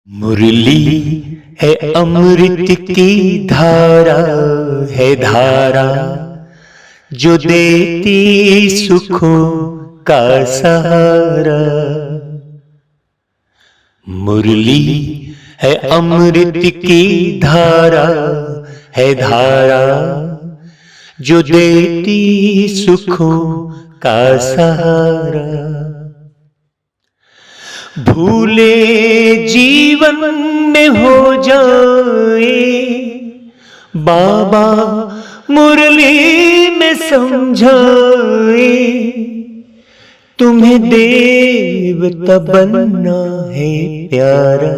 मुरली है अमृत की धारा, है धारा जो देती सुखों का सहारा। मुरली है अमृत की धारा, है धारा जो देती सुखों का सहारा। भूले जीवन में हो जाए बाबा मुरली में समझाए, तुम्हें देवता बनना है प्यारा,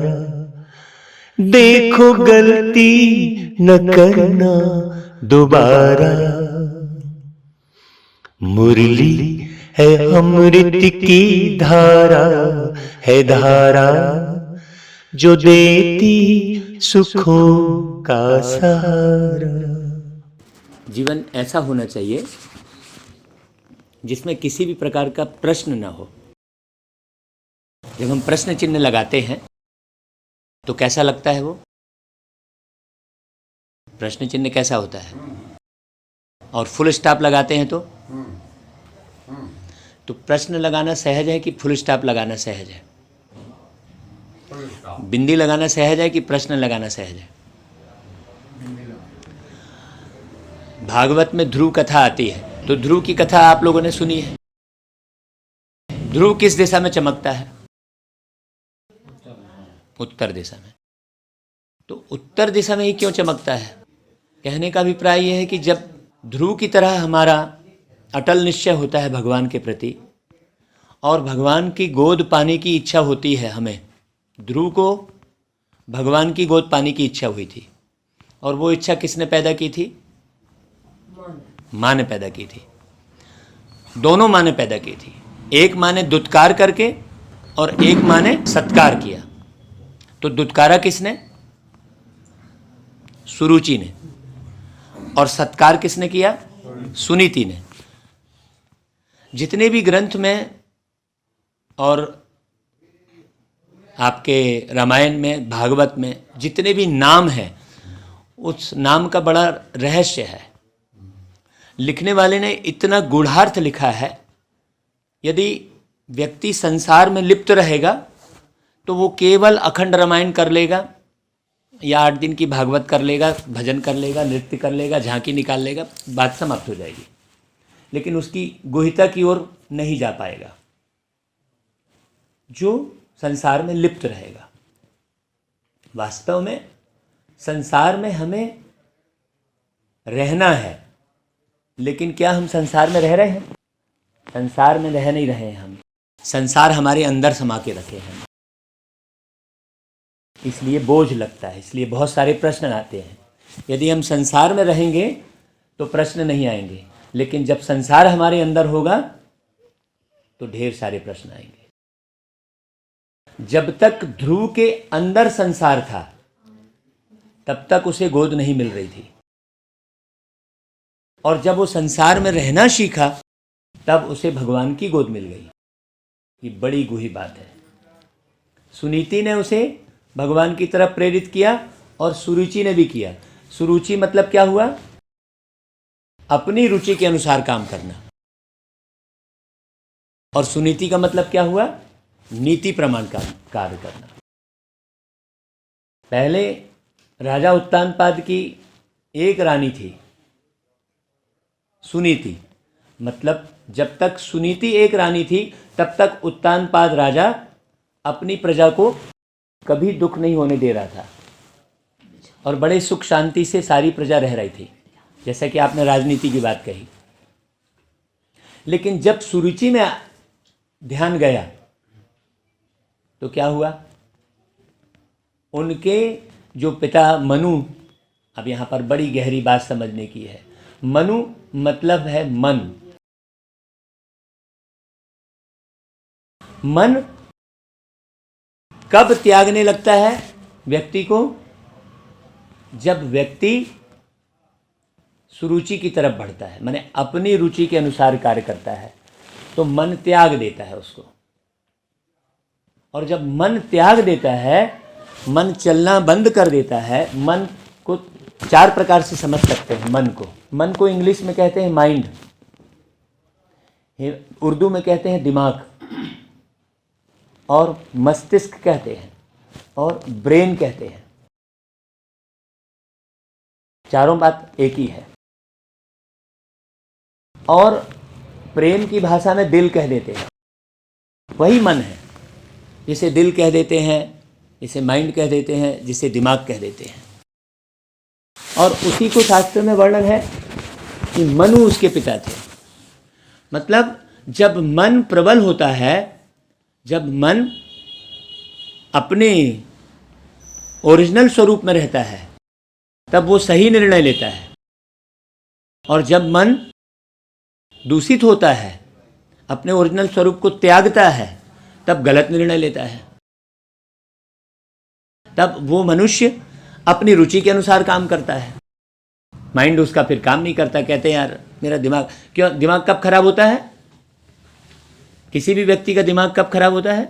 देखो गलती न करना दोबारा। मुरली है अमृत की धारा, है धारा जो देती सुखों का सहारा। जीवन ऐसा होना चाहिए जिसमें किसी भी प्रकार का प्रश्न न हो। जब हम प्रश्न चिन्ह लगाते हैं तो कैसा लगता है वो? प्रश्न चिन्ह कैसा होता है? और फुल स्टॉप लगाते हैं तो प्रश्न लगाना सहज है कि फुल स्टॉप लगाना सहज है? बिंदी लगाना सहज है कि प्रश्न लगाना सहज है? भागवत में ध्रुव कथा आती है तो ध्रुव की कथा आप लोगों ने सुनी है। ध्रुव किस दिशा में चमकता है? उत्तर दिशा में। तो उत्तर दिशा में ही क्यों चमकता है? कहने का अभिप्राय यह है कि जब ध्रुव की तरह हमारा अटल निश्चय होता है भगवान के प्रति और भगवान की गोद पाने की इच्छा होती है हमें। ध्रुव को भगवान की गोद पाने की इच्छा हुई थी और वो इच्छा किसने पैदा की थी? माँ ने पैदा की थी। दोनों माँ ने पैदा की थी। एक माँ ने दुत्कार करके और एक माँ ने सत्कार किया। तो दुत्कारा किसने? सुरुचि ने। और सत्कार किसने किया? सुनीति ने। जितने भी ग्रंथ में और आपके रामायण में, भागवत में जितने भी नाम हैं, उस नाम का बड़ा रहस्य है। लिखने वाले ने इतना गूढ़ार्थ लिखा है। यदि व्यक्ति संसार में लिप्त रहेगा तो वो केवल अखंड रामायण कर लेगा या 8 दिन की भागवत कर लेगा, भजन कर लेगा, नृत्य कर लेगा, झांकी निकाल लेगा, बात समाप्त हो जाएगी। लेकिन उसकी गुहिता की ओर नहीं जा पाएगा जो संसार में लिप्त रहेगा। वास्तव में संसार में हमें रहना है, लेकिन क्या हम संसार में रह रहे हैं? संसार में रह नहीं रहे हैं हम। संसार हमारे अंदर समा के रखे हैं, इसलिए बोझ लगता है, इसलिए बहुत सारे प्रश्न आते हैं। यदि हम संसार में रहेंगे तो प्रश्न नहीं आएंगे, लेकिन जब संसार हमारे अंदर होगा तो ढेर सारे प्रश्न आएंगे। जब तक ध्रुव के अंदर संसार था तब तक उसे गोद नहीं मिल रही थी, और जब वो संसार में रहना सीखा तब उसे भगवान की गोद मिल गई। ये बड़ी गूढ़ी बात है। सुनीति ने उसे भगवान की तरफ प्रेरित किया और सुरुचि ने भी किया। सुरुचि मतलब क्या हुआ? अपनी रुचि के अनुसार काम करना। और सुनीति का मतलब क्या हुआ? नीति प्रमाण का कार्य करना। पहले राजा उत्तानपाद की एक रानी थी, सुनीति। मतलब जब तक सुनीति एक रानी थी तब तक उत्तानपाद राजा अपनी प्रजा को कभी दुख नहीं होने दे रहा था और बड़े सुख शांति से सारी प्रजा रह रही थी, जैसा कि आपने राजनीति की बात कही। लेकिन जब सुरुचि में ध्यान गया तो क्या हुआ? उनके जो पिता मनु, अब यहाँ पर बड़ी गहरी बात समझने की है। मनु मतलब है मन। मन कब त्यागने लगता है व्यक्ति को? जब व्यक्ति सुरुचि की तरफ बढ़ता है, माने अपनी रुचि के अनुसार कार्य करता है, तो मन त्याग देता है उसको। और जब मन त्याग देता है मन चलना बंद कर देता है, मन को 4 प्रकार से समझ सकते हैं। मन को इंग्लिश में कहते हैं माइंड, उर्दू में कहते हैं दिमाग, और मस्तिष्क कहते हैं, और ब्रेन कहते हैं। चारों बात एक ही है। और प्रेम की भाषा में दिल कह देते हैं, वही मन है। जिसे दिल कह देते हैं, जिसे माइंड कह देते हैं, जिसे दिमाग कह देते हैं। और उसी को शास्त्र में वर्णन है कि मनु उसके पिता थे। मतलब जब मन प्रबल होता है, जब मन अपने ओरिजिनल स्वरूप में रहता है, तब वो सही निर्णय लेता है। और जब मन दूषित होता है, अपने ओरिजिनल स्वरूप को त्यागता है, तब गलत निर्णय लेता है। तब वो मनुष्य अपनी रुचि के अनुसार काम करता है, माइंड उसका फिर काम नहीं करता। कहते हैं यार मेरा दिमाग क्यों, दिमाग कब खराब होता है? किसी भी व्यक्ति का दिमाग कब खराब होता है?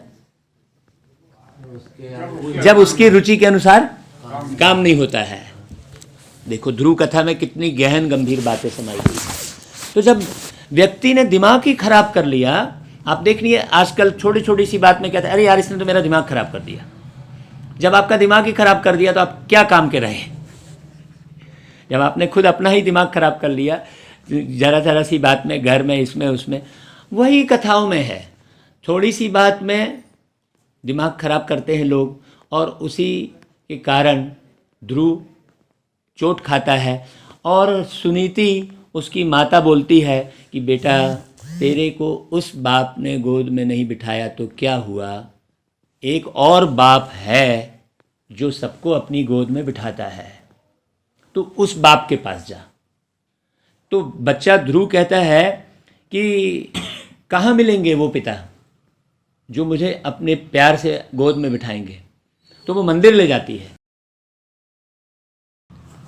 जब उसकी रुचि के अनुसार काम नहीं होता है। देखो ध्रुव कथा में कितनी गहन गंभीर बातें समाई हुई हैं। तो जब व्यक्ति ने दिमाग ही खराब कर लिया, आप देख लिए आजकल छोटी छोटी सी बात में कहते हैं अरे यार इसने तो मेरा दिमाग खराब कर दिया। जब आपका दिमाग ही खराब कर दिया तो आप क्या काम के रहे? जब आपने खुद अपना ही दिमाग खराब कर लिया, जरा जरा सी बात में, घर में, इसमें उसमें, वही कथाओं में है। थोड़ी सी बात में दिमाग खराब करते हैं लोग, और उसी के कारण ध्रुव चोट खाता है। और सुनीति उसकी माता बोलती है कि बेटा तेरे को उस बाप ने गोद में नहीं बिठाया तो क्या हुआ, एक और बाप है जो सबको अपनी गोद में बिठाता है, तो उस बाप के पास जा। तो बच्चा ध्रुव कहता है कि कहाँ मिलेंगे वो पिता जो मुझे अपने प्यार से गोद में बिठाएंगे? तो वो मंदिर ले जाती है,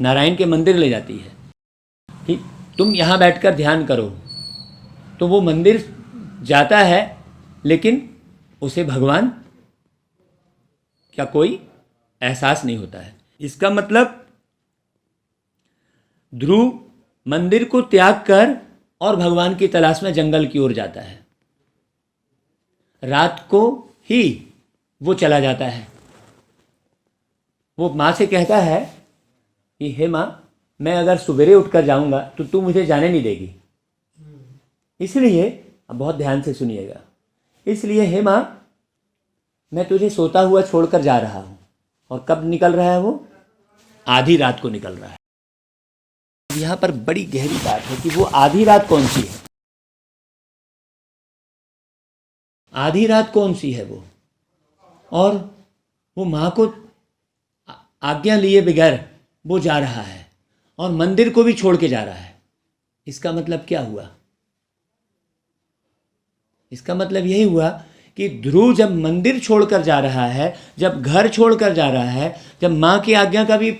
नारायण के मंदिर ले जाती है कि तुम यहाँ बैठकर ध्यान करो। तो वो मंदिर जाता है, लेकिन उसे भगवान क्या कोई एहसास नहीं होता है। इसका मतलब ध्रुव मंदिर को त्याग कर और भगवान की तलाश में जंगल की ओर जाता है। रात को ही वो चला जाता है। वो माँ से कहता है कि हे माँ, मैं अगर सवेरे उठकर जाऊंगा तो तू मुझे जाने नहीं देगी, इसलिए अब बहुत ध्यान से सुनिएगा, इसलिए हे माँ मैं तुझे सोता हुआ छोड़कर जा रहा हूँ। और कब निकल रहा है वो? आधी रात को निकल रहा है। यहाँ पर बड़ी गहरी बात है कि वो आधी रात कौन सी है? आधी रात कौन सी है वो? और वो माँ को आज्ञा लिए बगैर वो जा रहा है और मंदिर को भी छोड़ के जा रहा है। इसका मतलब क्या हुआ? इसका मतलब यही हुआ कि ध्रुव जब मंदिर छोड़कर जा रहा है, जब घर छोड़कर जा रहा है, जब माँ की आज्ञा का भी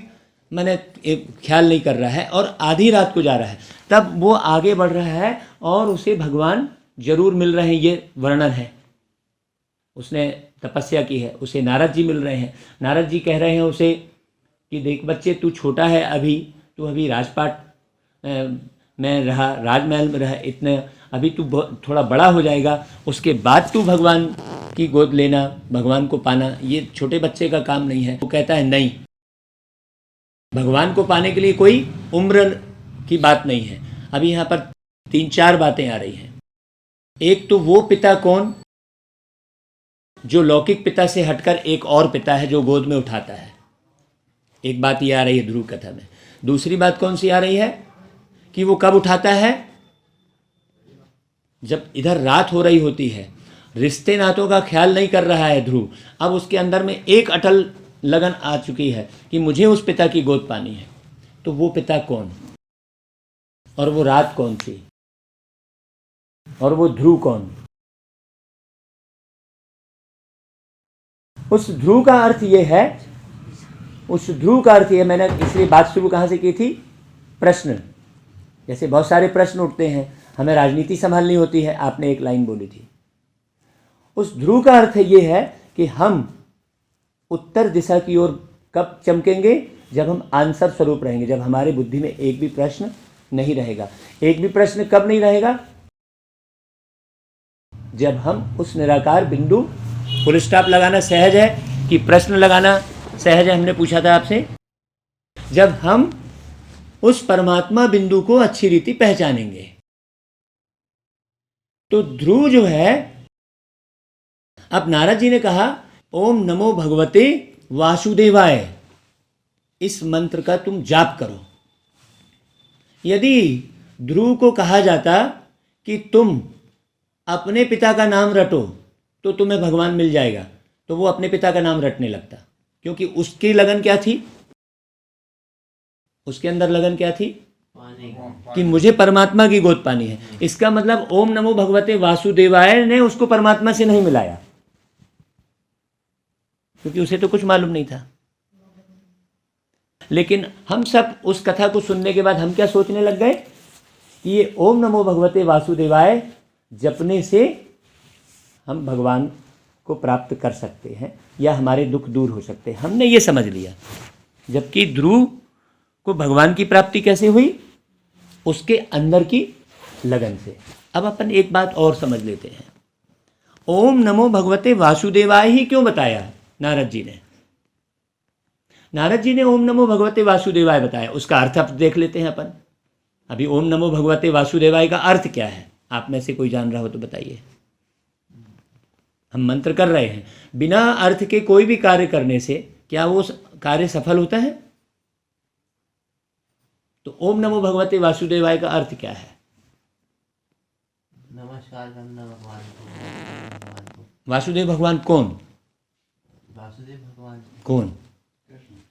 मैंने ख्याल नहीं कर रहा है और आधी रात को जा रहा है, तब वो आगे बढ़ रहा है और उसे भगवान जरूर मिल रहे हैं। ये वर्णन है। उसने तपस्या की है, उसे नारद जी मिल रहे हैं। नारद जी कह रहे हैं उसे कि देख बच्चे, तू छोटा है अभी, तू अभी राजपाट में रहा, राजमहल में रहा, इतने अभी तू थोड़ा बड़ा हो जाएगा, उसके बाद तू भगवान की गोद लेना, भगवान को पाना, ये छोटे बच्चे का काम नहीं है। वो कहता है नहीं, भगवान को पाने के लिए कोई उम्र की बात नहीं है। अभी यहाँ पर 3-4 बातें आ रही हैं। एक तो वो पिता कौन जो लौकिक पिता से हटकर एक और पिता है जो गोद में उठाता है। एक बात ये आ रही है ध्रुव कथा में। दूसरी बात कौन सी आ रही है कि वो कब उठाता है? जब इधर रात हो रही होती है, रिश्ते नातों का ख्याल नहीं कर रहा है ध्रुव। अब उसके अंदर में एक अटल लगन आ चुकी है कि मुझे उस पिता की गोद पानी है। तो वो पिता कौन, और वो रात कौन सी, और वो ध्रुव कौन? उस ध्रुव का अर्थ ये है, उस ध्रुव का अर्थ ये, मैंने इसलिए बात शुरू कहाँ से की थी? प्रश्न। जैसे बहुत सारे प्रश्न उठते हैं, हमें राजनीति संभालनी होती है, आपने एक लाइन बोली थी। उस ध्रुव का अर्थ ये है कि हम उत्तर दिशा की ओर कब चमकेंगे? जब हम आंसर स्वरूप रहेंगे, जब हमारे बुद्धि में एक भी प्रश्न नहीं रहेगा। एक भी प्रश्न कब नहीं रहेगा? जब हम उस निराकार बिंदु, फुल स्टॉप लगाना सहज है कि प्रश्न लगाना सहज है? हमने पूछा था आपसे। जब हम उस परमात्मा बिंदु को अच्छी रीति पहचानेंगे। तो ध्रुव जो है, अब नारद जी ने कहा ओम नमो भगवते वासुदेवाय, इस मंत्र का तुम जाप करो। यदि ध्रुव को कहा जाता कि तुम अपने पिता का नाम रटो तो तुम्हें भगवान मिल जाएगा, तो वो अपने पिता का नाम रटने लगता, क्योंकि उसकी लगन क्या थी? उसके अंदर लगन क्या थी? कि मुझे परमात्मा की गोद पानी है। इसका मतलब ओम नमो भगवते वासुदेवाय ने उसको परमात्मा से नहीं मिलाया, क्योंकि उसे तो कुछ मालूम नहीं था। लेकिन हम सब उस कथा को सुनने के बाद हम क्या सोचने लग गए कि ये ओम नमो भगवते वासुदेवाय जपने से हम भगवान को प्राप्त कर सकते हैं या हमारे दुख दूर हो सकते हैं। हमने ये समझ लिया। जबकि ध्रुव को भगवान की प्राप्ति कैसे हुई? उसके अंदर की लगन से। अब अपन एक बात और समझ लेते हैं। ओम नमो भगवते वासुदेवाय ही क्यों बताया नारद जी ने? नारद जी ने ओम नमो भगवते वासुदेवाय बताया, उसका अर्थ अब देख लेते हैं अपन। अभी ओम नमो भगवते वासुदेवाय का अर्थ क्या है? आप में से कोई जान रहा हो तो बताइए। हम मंत्र कर रहे हैं, बिना अर्थ के कोई भी कार्य करने से क्या वो कार्य सफल होता है? तो ओम नमो भगवते वासुदेवाय का अर्थ क्या है? नमस्कार करना भगवान को। वासुदेव भगवान कौन? वासुदेव भगवान कौन?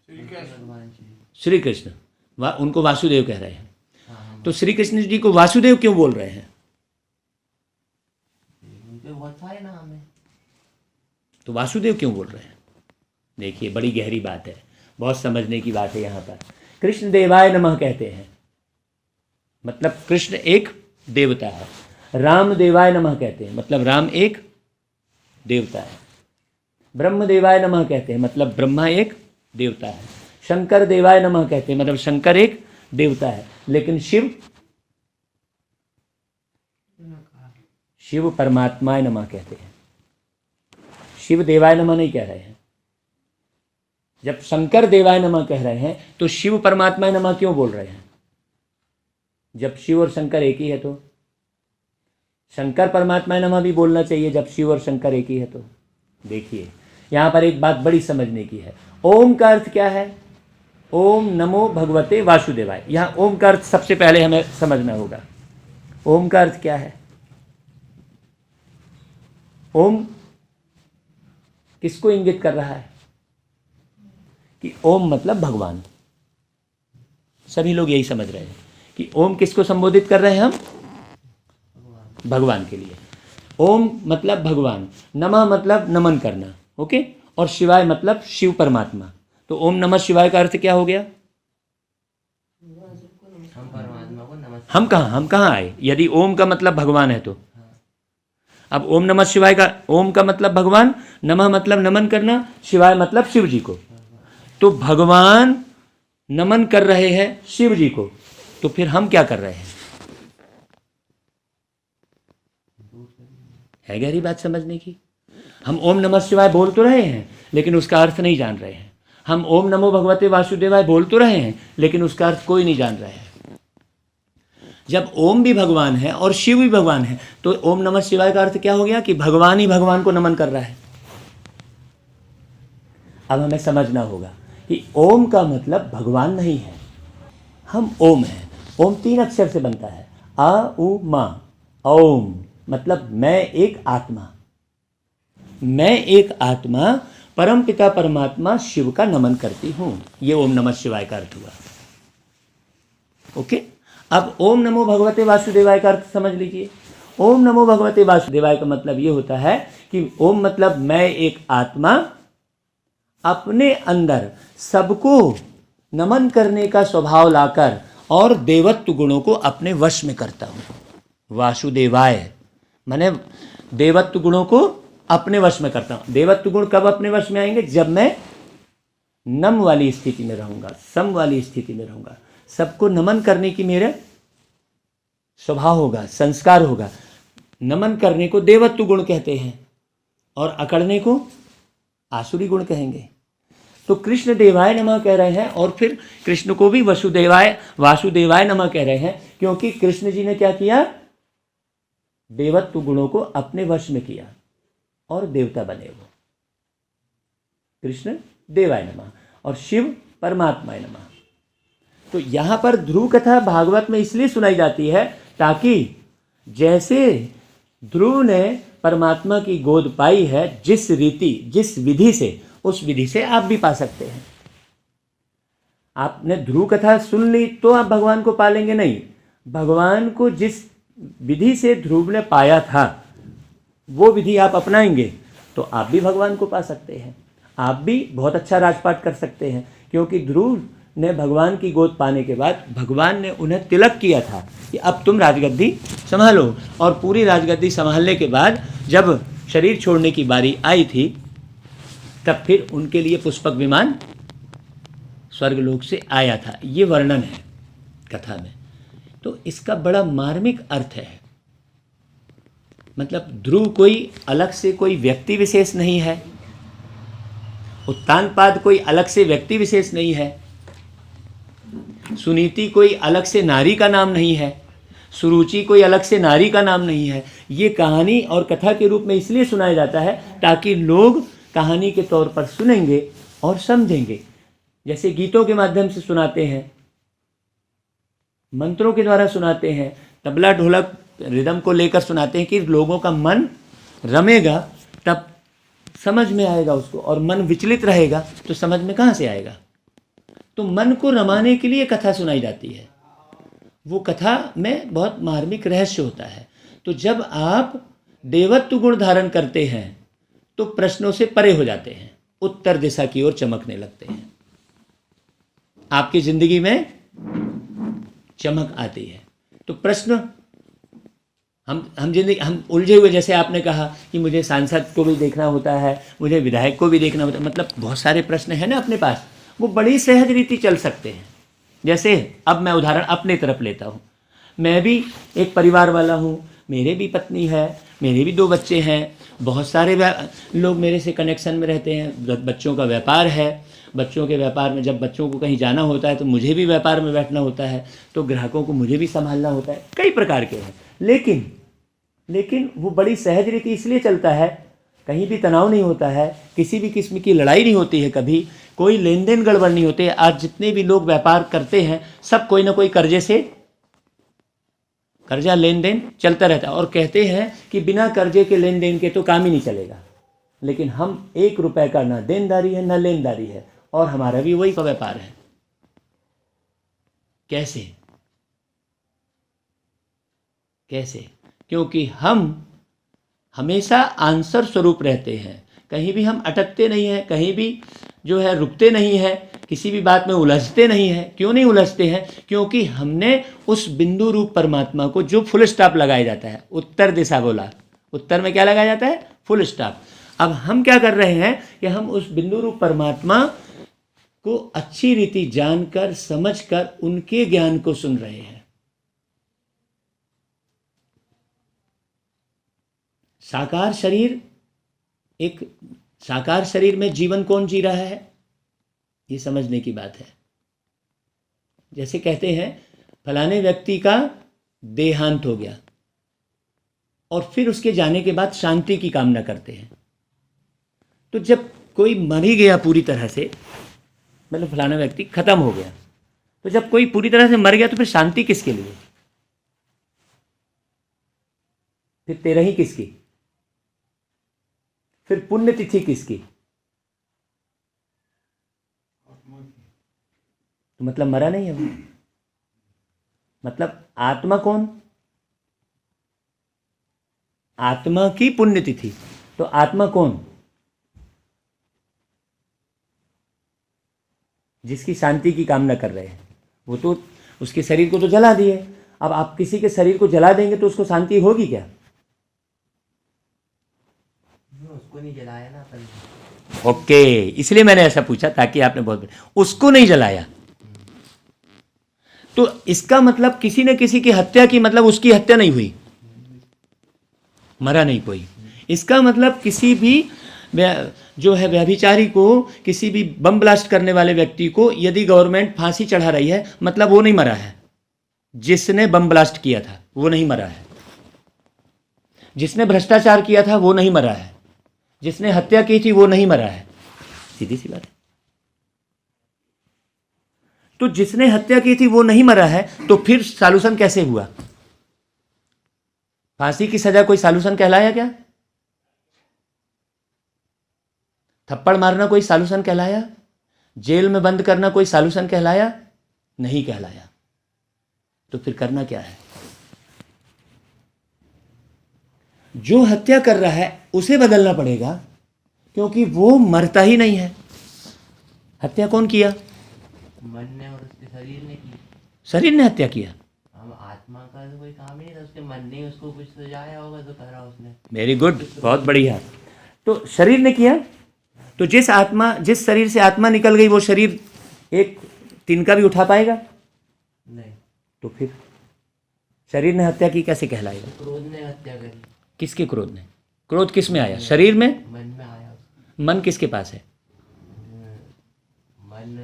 भगवान श्री कृष्ण। उनको वासुदेव कह रहे हैं। हाँ, तो श्री कृष्ण जी को वासुदेव क्यों बोल रहे हैं? उनके बहुत सारे नाम है। तो वासुदेव क्यों बोल रहे हैं? देखिए, बड़ी गहरी बात है, बहुत समझने की बात है यहाँ पर। कृष्ण देवाय नमः कहते हैं, मतलब कृष्ण एक देवता है। राम देवाय नमः कहते हैं, मतलब राम एक देवता है। ब्रह्म देवाय नमः कहते हैं, मतलब ब्रह्मा एक देवता है। शंकर देवाय नमः कहते हैं, मतलब शंकर एक देवता है। लेकिन शिव परमात्माय नमः कहते हैं। शिव देवाय नमः नहीं कह रहे हैं। जब शंकर देवाय नमः कह रहे हैं तो शिव परमात्माय नमः क्यों बोल रहे हैं? जब शिव और शंकर एक ही है तो शंकर परमात्माय नमः भी बोलना चाहिए, जब शिव और शंकर एक ही है तो। देखिए, यहाँ पर एक बात बड़ी समझने की है। ओम का अर्थ क्या है? ओम नमो भगवते वासुदेवाय। यहाँ ओम का अर्थ सबसे पहले हमें समझना होगा। ओम का अर्थ क्या है? ओम किसको इंगित कर रहा है? कि ओम मतलब भगवान। सभी लोग यही समझ रहे हैं कि ओम किसको संबोधित कर रहे हैं हम? भगवान के लिए। ओम मतलब भगवान, नमः मतलब नमन करना, ओके, और शिवाय मतलब शिव परमात्मा। तो ओम नमः शिवाय का अर्थ क्या हो गया? हम परमात्मा को नमस्कार। हम कहाँ आए? यदि ओम का मतलब भगवान है तो अब ओम नमः शिवाय का, ओम का मतलब भगवान, नमः मतलब नमन करना, शिवाय मतलब शिव जी को। तो भगवान नमन कर रहे हैं शिव जी को, तो फिर हम क्या कर रहे हैं? है गहरी बात समझने की। हम ओम नमः शिवाय बोल तो रहे हैं, लेकिन उसका अर्थ नहीं जान रहे हैं। हम ओम नमो भगवते वासुदेवाय बोल तो रहे हैं, लेकिन उसका अर्थ कोई नहीं जान रहे हैं। जब ओम भी भगवान है और शिव भी भगवान है, तो ओम नमः शिवाय का अर्थ क्या हो गया? कि भगवान ही भगवान को नमन कर रहा है। अब हमें समझना होगा कि ओम का मतलब भगवान नहीं है, हम ओम हैं। ओम 3 अक्षर से बनता है, आ उ मा। ओम मतलब मैं एक आत्मा, मैं एक आत्मा परम पिता परमात्मा शिव का नमन करती हूँ। ये ओम नमः शिवाय का अर्थ हुआ। ओके, अब ओम नमो भगवते वासुदेवाय का अर्थ समझ लीजिए। ओम नमो भगवते वासुदेवाय का मतलब ये होता है कि ओम मतलब मैं एक आत्मा अपने अंदर सबको नमन करने का स्वभाव लाकर और देवत्व गुणों को अपने वश में करता हूँ। वासुदेवाय माने देवत्व गुणों को अपने वश में करता हूँ। देवत्व गुण कब अपने वश में आएंगे? जब मैं नम वाली स्थिति में रहूँगा, सम वाली स्थिति में रहूँगा, सबको नमन करने की मेरा स्वभाव होगा, संस्कार होगा। नमन करने को देवत्व गुण कहते हैं और अकड़ने को आसुरी गुण कहेंगे। तो कृष्ण देवाय नमः कह रहे हैं और फिर कृष्ण को भी वासुदेवाय नमः कह रहे हैं, क्योंकि कृष्ण जी ने क्या किया, देवत्व गुणों को अपने वश में किया और देवता बने वो। कृष्ण देवाय नमः और शिव परमात्माय नमः। तो यहाँ पर ध्रुव कथा भागवत में इसलिए सुनाई जाती है ताकि जैसे ध्रुव ने परमात्मा की गोद पाई है, जिस रीति जिस विधि से, उस विधि से आप भी पा सकते हैं। आपने ध्रुव कथा सुन ली तो आप भगवान को पालेंगे नहीं, भगवान को जिस विधि से ध्रुव ने पाया था वो विधि आप अपनाएंगे तो आप भी भगवान को पा सकते हैं, आप भी बहुत अच्छा राजपाट कर सकते हैं। क्योंकि ध्रुव ने भगवान की गोद पाने के बाद भगवान ने उन्हें तिलक किया था कि अब तुम राजगद्दी संभालो, और पूरी राजगद्दी संभालने के बाद जब शरीर छोड़ने की बारी आई थी तब फिर उनके लिए पुष्पक विमान स्वर्गलोक से आया था। ये वर्णन है कथा में। तो इसका बड़ा मार्मिक अर्थ है। मतलब ध्रुव कोई अलग से कोई व्यक्ति विशेष नहीं है, उत्तानपाद कोई अलग से व्यक्ति विशेष नहीं है, सुनीति कोई अलग से नारी का नाम नहीं है, सुरुचि कोई अलग से नारी का नाम नहीं है। ये कहानी और कथा के रूप में इसलिए सुनाया जाता है ताकि लोग कहानी के तौर पर सुनेंगे और समझेंगे। जैसे गीतों के माध्यम से सुनाते हैं, मंत्रों के द्वारा सुनाते हैं, तबला ढोलक रिदम को लेकर सुनाते हैं कि लोगों का मन रमेगा तब समझ में आएगा उसको, और मन विचलित रहेगा तो समझ में कहाँ से आएगा। तो मन को रमाने के लिए कथा सुनाई जाती है। वो कथा में बहुत मार्मिक रहस्य होता है। तो जब आप देवत्व गुण धारण करते हैं तो प्रश्नों से परे हो जाते हैं, उत्तर दिशा की ओर चमकने लगते हैं, आपकी जिंदगी में चमक आती है। तो प्रश्न हम उलझे हुए, जैसे आपने कहा कि मुझे सांसद को भी देखना होता है, मुझे विधायक को भी देखना होता है, मतलब बहुत सारे प्रश्न हैं ना अपने पास, वो बड़ी सहज रीति चल सकते हैं। जैसे अब मैं उदाहरण अपने तरफ लेता हूँ, मैं भी एक परिवार वाला हूँ, मेरे भी पत्नी है, मेरे भी 2 बच्चे हैं, बहुत सारे लोग मेरे से कनेक्शन में रहते हैं, बच्चों का व्यापार है, बच्चों के व्यापार में जब बच्चों को कहीं जाना होता है तो मुझे भी व्यापार में बैठना होता है, तो ग्राहकों को मुझे भी संभालना होता है, कई प्रकार के हैं। लेकिन वो बड़ी सहज रीति इसलिए चलता है, कहीं भी तनाव नहीं होता है, किसी भी किस्म की लड़ाई नहीं होती है, कभी कोई लेन देन गड़बड़ नहीं होते। आज जितने भी लोग व्यापार करते हैं सब कोई ना कोई कर्जा लेन देन चलता रहता है, और कहते हैं कि बिना कर्जे के लेन देन के तो काम ही नहीं चलेगा। लेकिन हम 1 रुपए का ना देनदारी है ना लेनदारी है, और हमारा भी वही का व्यापार है। कैसे? क्योंकि हम हमेशा आंसर स्वरूप रहते हैं, कहीं भी हम अटकते नहीं हैं, कहीं भी जो है रुकते नहीं हैं, किसी भी बात में उलझते नहीं हैं। क्यों नहीं उलझते हैं? क्योंकि हमने उस बिंदु रूप परमात्मा को, जो फुल स्टॉप लगाया जाता है, उत्तर दिशा बोला, उत्तर में क्या लगाया जाता है? Full stop. अब हम क्या कर रहे हैं कि हम उस बिंदु रूप परमात्मा को अच्छी रीति जानकर समझकर उनके ज्ञान को सुन रहे हैं। साकार शरीर में जीवन कौन जी रहा है, ये समझने की बात है। जैसे कहते हैं फलाने व्यक्ति का देहांत हो गया और फिर उसके जाने के बाद शांति की कामना करते हैं। तो जब कोई मर ही गया पूरी तरह से, मतलब फलाना व्यक्ति खत्म हो गया, तो जब कोई पूरी तरह से मर गया तो फिर शांति किसके लिए? फिर तेरही किसकी? फिर पुण्यतिथि किसकी? तो मतलब मरा नहीं है वो। मतलब आत्मा कौन? आत्मा की पुण्यतिथि। तो आत्मा कौन? जिसकी शांति की कामना कर रहे हैं। वो तो उसके शरीर को तो जला दिए, अब आप किसी के शरीर को जला देंगे तो उसको शांति होगी क्या? उसको नहीं जलाया ना अपन। ओके, इसलिए मैंने ऐसा पूछा ताकि आपने उसको नहीं जलाया। तो इसका मतलब किसी ने किसी की हत्या की, मतलब उसकी हत्या नहीं हुई, मरा नहीं कोई। इसका मतलब किसी भी जो है व्यभिचारी को, किसी भी बम ब्लास्ट करने वाले व्यक्ति को यदि गवर्नमेंट फांसी चढ़ा रही है, मतलब वो नहीं मरा है। जिसने बम ब्लास्ट किया था वो नहीं मरा है, जिसने भ्रष्टाचार किया था वो नहीं मरा है, जिसने हत्या की थी वो नहीं मरा है। सीधी सी बात है। तो जिसने हत्या की थी वो नहीं मरा है, तो फिर सॉल्यूशन कैसे हुआ? फांसी की सजा कोई सॉल्यूशन कहलाया क्या? थप्पड़ मारना कोई सॉल्यूशन कहलाया? जेल में बंद करना कोई सॉल्यूशन कहलाया? नहीं कहलाया। तो फिर करना क्या है? जो हत्या कर रहा है उसे बदलना पड़ेगा, क्योंकि वो मरता ही नहीं है। हत्या कौन किया? मन ने और उसके शरीर ने की। शरीर ने हत्या किया। हम आत्मा का तो कोई काम ही नहीं था, उसके मन ने उसको कुछ सजाया होगा तो करा उसने। वेरी गुड, बहुत बढ़िया। तो शरीर ने किया। तो जिस शरीर से आत्मा निकल गई वो शरीर एक तिनका भी उठा पाएगा? नहीं। तो फिर शरीर ने हत्या की कैसे कहलाएगा? क्रोध ने हत्या करी। किसके क्रोध ने? क्रोध किस में आया? शरीर में? मन में आया। मन किसके पास है? मन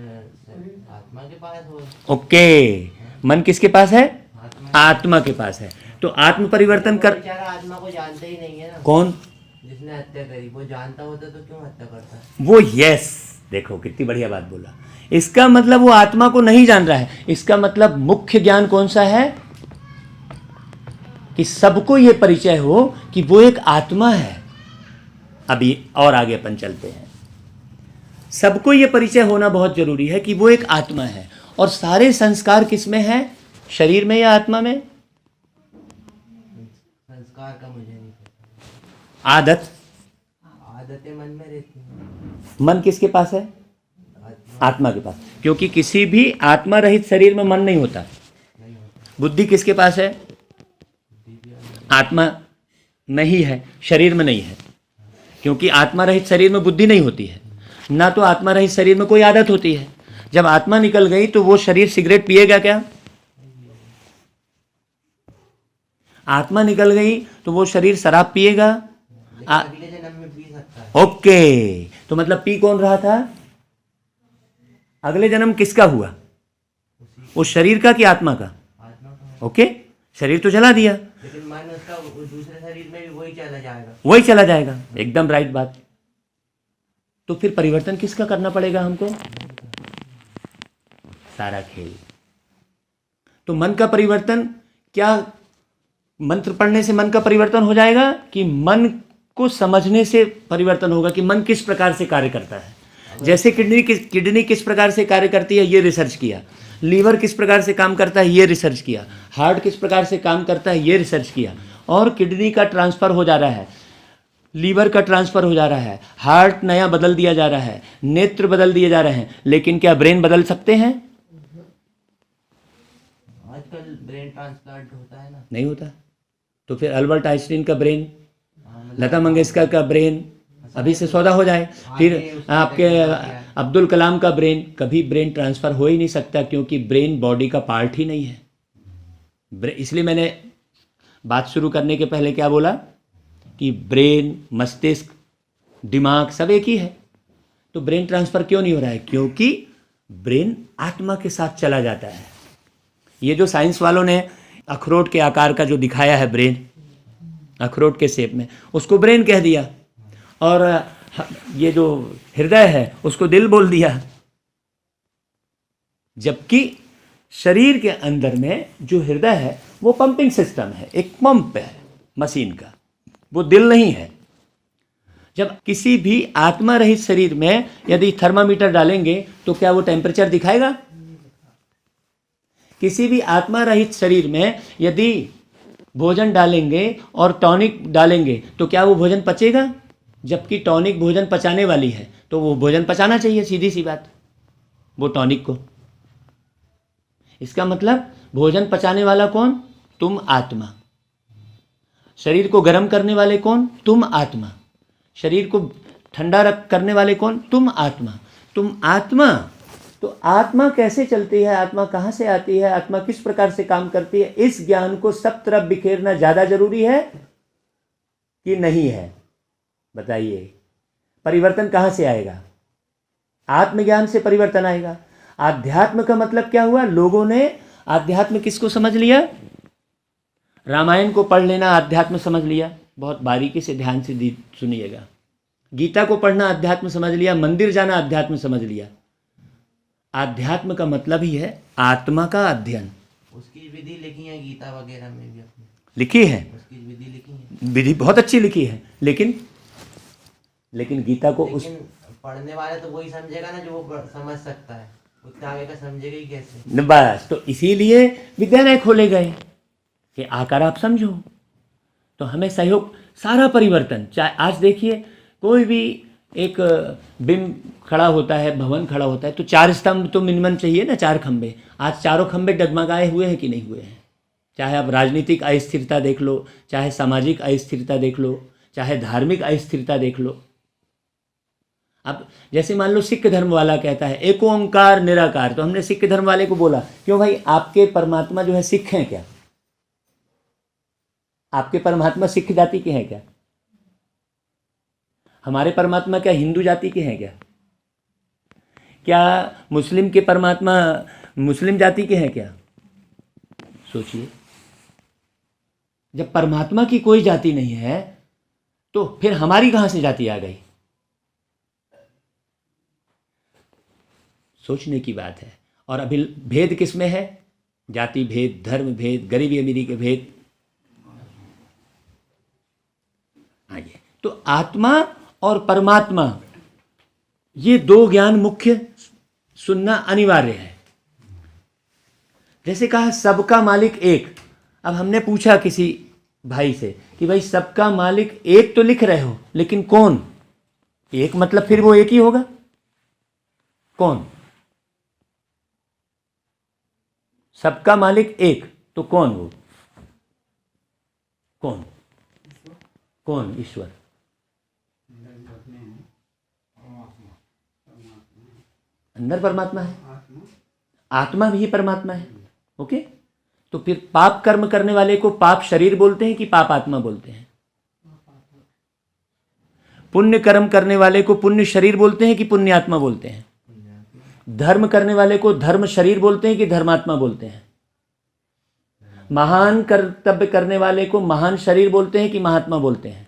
आत्मा के पास हो। ओके, मन किसके पास है? आत्मा। आत्मा के पास है। तो आत्म परिवर्तन कर, बेचारा आत्मा को जानता ही नहीं है ना। कौन? जिसने हत्या करी। वो जानता होता तो क्यों हत्या करता? वो, यस, देखो कितनी बढ़िया बात बोला। इसका मतलब वो आत्मा को नहीं जान रहा है। इसका मतलब मुख्य ज्ञान कौन सा है? कि सबको ये परिचय हो कि वो एक आत्मा है। अभी और आगे अपन चलते हैं। सबको ये परिचय होना बहुत जरूरी है कि वो एक आत्मा है। और सारे संस्कार किस में है? शरीर में या आत्मा में? संस्कार का मुझे नहीं पता। आदतें मन में रहती हैं। मन किसके पास है? आत्मा के पास। क्योंकि किसी भी आत्मा रहित शरीर में मन नहीं होता। बुद्धि किसके पास है? आत्मा में ही है, शरीर में नहीं है। क्योंकि आत्मा रहित शरीर में बुद्धि नहीं होती है, ना तो आत्मा रहित शरीर में कोई आदत होती है। जब आत्मा निकल गई तो वो शरीर सिगरेट पिएगा क्या? आत्मा निकल गई तो वो शरीर शराब पिएगा? अगले जन्म में पी सकता है। ओके, तो मतलब पी कौन रहा था? अगले जन्म किसका हुआ? उस शरीर का कि आत्मा का? आत्मा का। ओके, शरीर तो जला दिया, लेकिन मन उसका उस दूसरे शरीर में भी वही चला जाएगा। वही चला जाएगा। एकदम राइट बात। तो फिर परिवर्तन किसका करना पड़ेगा हमको? सारा खेल। तो मन का परिवर्तन क्या मंत्र पढ़ने से मन का परिवर्तन हो जाएगा, कि मन को समझने से परिवर्तन होगा कि मन किस प्रकार से कार्य करता है? जैसे किडनी किस प्रकार से कार्य करती है ये रिसर्च किया, लीवर किस प्रकार से काम करता है ये रिसर्च किया, हार्ट किस प्रकार से काम करता है ये रिसर्च किया। और किडनी का ट्रांसफर हो जा रहा है, लीवर का ट्रांसफर हो जा रहा है, हार्ट नया बदल दिया जा रहा है, नेत्र बदल दिए जा रहे हैं, लेकिन क्या ब्रेन बदल सकते हैं? आजकल ब्रेन ट्रांसप्लांट होता है ना। नहीं होता। तो फिर अल्बर्ट आइंस्टीन का ब्रेन, लता मंगेशकर का ब्रेन अभी से सौदा हो जाए। फिर आपके अब्दुल कलाम का ब्रेन, कभी ब्रेन ट्रांसफर हो ही नहीं सकता, क्योंकि ब्रेन बॉडी का पार्ट ही नहीं है। इसलिए मैंने बात शुरू करने के पहले क्या बोला कि ब्रेन, मस्तिष्क, दिमाग सब एक ही है। तो ब्रेन ट्रांसफर क्यों नहीं हो रहा है? क्योंकि ब्रेन आत्मा के साथ चला जाता है। ये जो साइंस वालों ने अखरोट के आकार का जो दिखाया है ब्रेन, अखरोट के शेप में, उसको ब्रेन कह दिया, और ये जो हृदय है उसको दिल बोल दिया। जबकि शरीर के अंदर में जो हृदय है वो पंपिंग सिस्टम है, एक पंप है मशीन का, वो दिल नहीं है। जब किसी भी आत्मा रहित शरीर में यदि थर्मामीटर डालेंगे तो क्या वो टेम्परेचर दिखाएगा? किसी भी आत्मा रहित शरीर में यदि भोजन डालेंगे और टॉनिक डालेंगे तो क्या वो भोजन पचेगा? जबकि टॉनिक भोजन पचाने वाली है, तो वो भोजन पचाना चाहिए, सीधी सी बात, वो टॉनिक को। इसका मतलब भोजन पचाने वाला कौन? तुम आत्मा। शरीर को गर्म करने वाले कौन? तुम आत्मा। शरीर को ठंडा रख करने वाले कौन? तुम आत्मा। तुम आत्मा, तो आत्मा कैसे चलती है, आत्मा कहाँ से आती है, आत्मा किस प्रकार से काम करती है, इस ज्ञान को सब तरफ बिखेरना ज़्यादा जरूरी है कि नहीं है? बताइए, परिवर्तन कहाँ से आएगा? आत्मज्ञान से परिवर्तन आएगा। आध्यात्म का मतलब क्या हुआ? लोगों ने आध्यात्म किसको समझ लिया? रामायण को पढ़ लेना आध्यात्म समझ लिया, बहुत बारीकी से ध्यान से सुनिएगा। गीता को पढ़ना अध्यात्म समझ लिया, मंदिर जाना अध्यात्म समझ लिया। आध्यात्म का मतलब ही है आत्मा का अध्ययन। उसकी विधि लिखी है गीता वगैरह में भी, अपनी लिखी है, उसकी विधि लिखी है, विधि बहुत अच्छी लिखी है, लेकिन गीता को लेकिन पढ़ने वाले तो वही समझेगा ना जो वो समझ सकता है, उतना आगे का समझेगा ही कैसे? बस तो इसीलिए विद्यालय खोले गए कि आकर आप समझो। तो हमें सहयोग, सारा परिवर्तन, चाहे आज देखिए कोई भी एक बिंब खड़ा होता है, भवन खड़ा होता है, तो 4 स्तंभ तो मिनिमम चाहिए ना, 4 खंबे। आज चारों खंबे डगमगाए हुए हैं कि नहीं हुए हैं? चाहे आप राजनीतिक अस्थिरता देख लो, चाहे सामाजिक अस्थिरता देख लो, चाहे धार्मिक अस्थिरता देख लो। अब जैसे मान लो सिख धर्म वाला कहता है एक ओंकार निराकार, तो हमने सिख धर्म वाले को बोला, क्यों भाई आपके परमात्मा जो है सिख हैं क्या? आपके परमात्मा सिख जाति के हैं क्या? हमारे परमात्मा क्या हिंदू जाति के हैं क्या? क्या मुस्लिम के परमात्मा मुस्लिम जाति के हैं क्या? सोचिए, जब परमात्मा की कोई जाति नहीं है तो फिर हमारी कहां से जाति आ गई? सोचने की बात है। और अभी भेद किस में है? जाति भेद, धर्म भेद, गरीबी अमीरी के भेद। आइए, तो आत्मा और परमात्मा, ये 2 ज्ञान मुख्य सुनना अनिवार्य है। जैसे कहा सबका मालिक एक। अब हमने पूछा किसी भाई से कि भाई सबका मालिक एक तो लिख रहे हो, लेकिन कौन? एक मतलब फिर वो एक ही होगा। कौन? सबका मालिक एक, तो कौन वो? कौन? कौन? ईश्वर। अंदर परमात्मा है, आत्मा भी परमात्मा है। ओके, तो फिर पाप कर्म करने वाले को पाप शरीर बोलते हैं कि पाप आत्मा बोलते हैं? पुण्य कर्म करने वाले को पुण्य शरीर बोलते हैं कि पुण्य आत्मा बोलते हैं? धर्म करने वाले को धर्म शरीर बोलते हैं कि धर्मात्मा बोलते हैं? महान कर्तव्य करने वाले को महान शरीर बोलते हैं कि महात्मा बोलते हैं?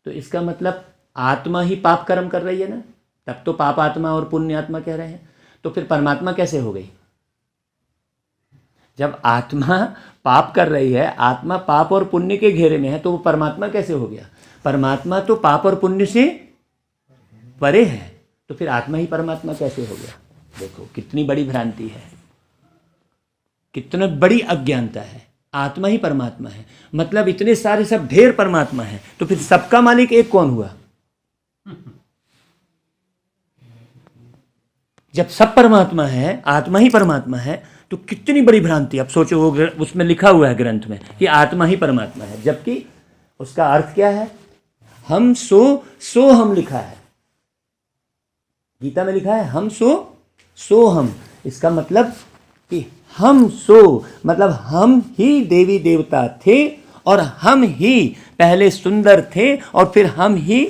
तो इसका मतलब आत्मा ही पाप कर्म कर रही है ना, तब तो पाप आत्मा और पुण्य आत्मा कह रहे हैं। तो फिर परमात्मा कैसे हो गई? जब आत्मा पाप कर रही है, आत्मा पाप और पुण्य के घेरे में है, तो वो परमात्मा कैसे हो गया? परमात्मा तो पाप और पुण्य से परे है, तो फिर आत्मा ही परमात्मा कैसे हो गया? देखो कितनी बड़ी भ्रांति है, कितना बड़ी अज्ञानता है। आत्मा ही परमात्मा है, मतलब इतने सारे सब ढेर परमात्मा है, तो फिर सबका मालिक एक कौन हुआ? जब सब परमात्मा है, आत्मा ही परमात्मा है, तो कितनी बड़ी भ्रांति। अब सोचो, वो उसमें लिखा हुआ है ग्रंथ में कि आत्मा ही परमात्मा है, जबकि उसका अर्थ क्या है? हम सो हम लिखा है, गीता में लिखा है हम सो हम। इसका मतलब कि हम सो मतलब हम ही देवी देवता थे, और हम ही पहले सुंदर थे, और फिर हम ही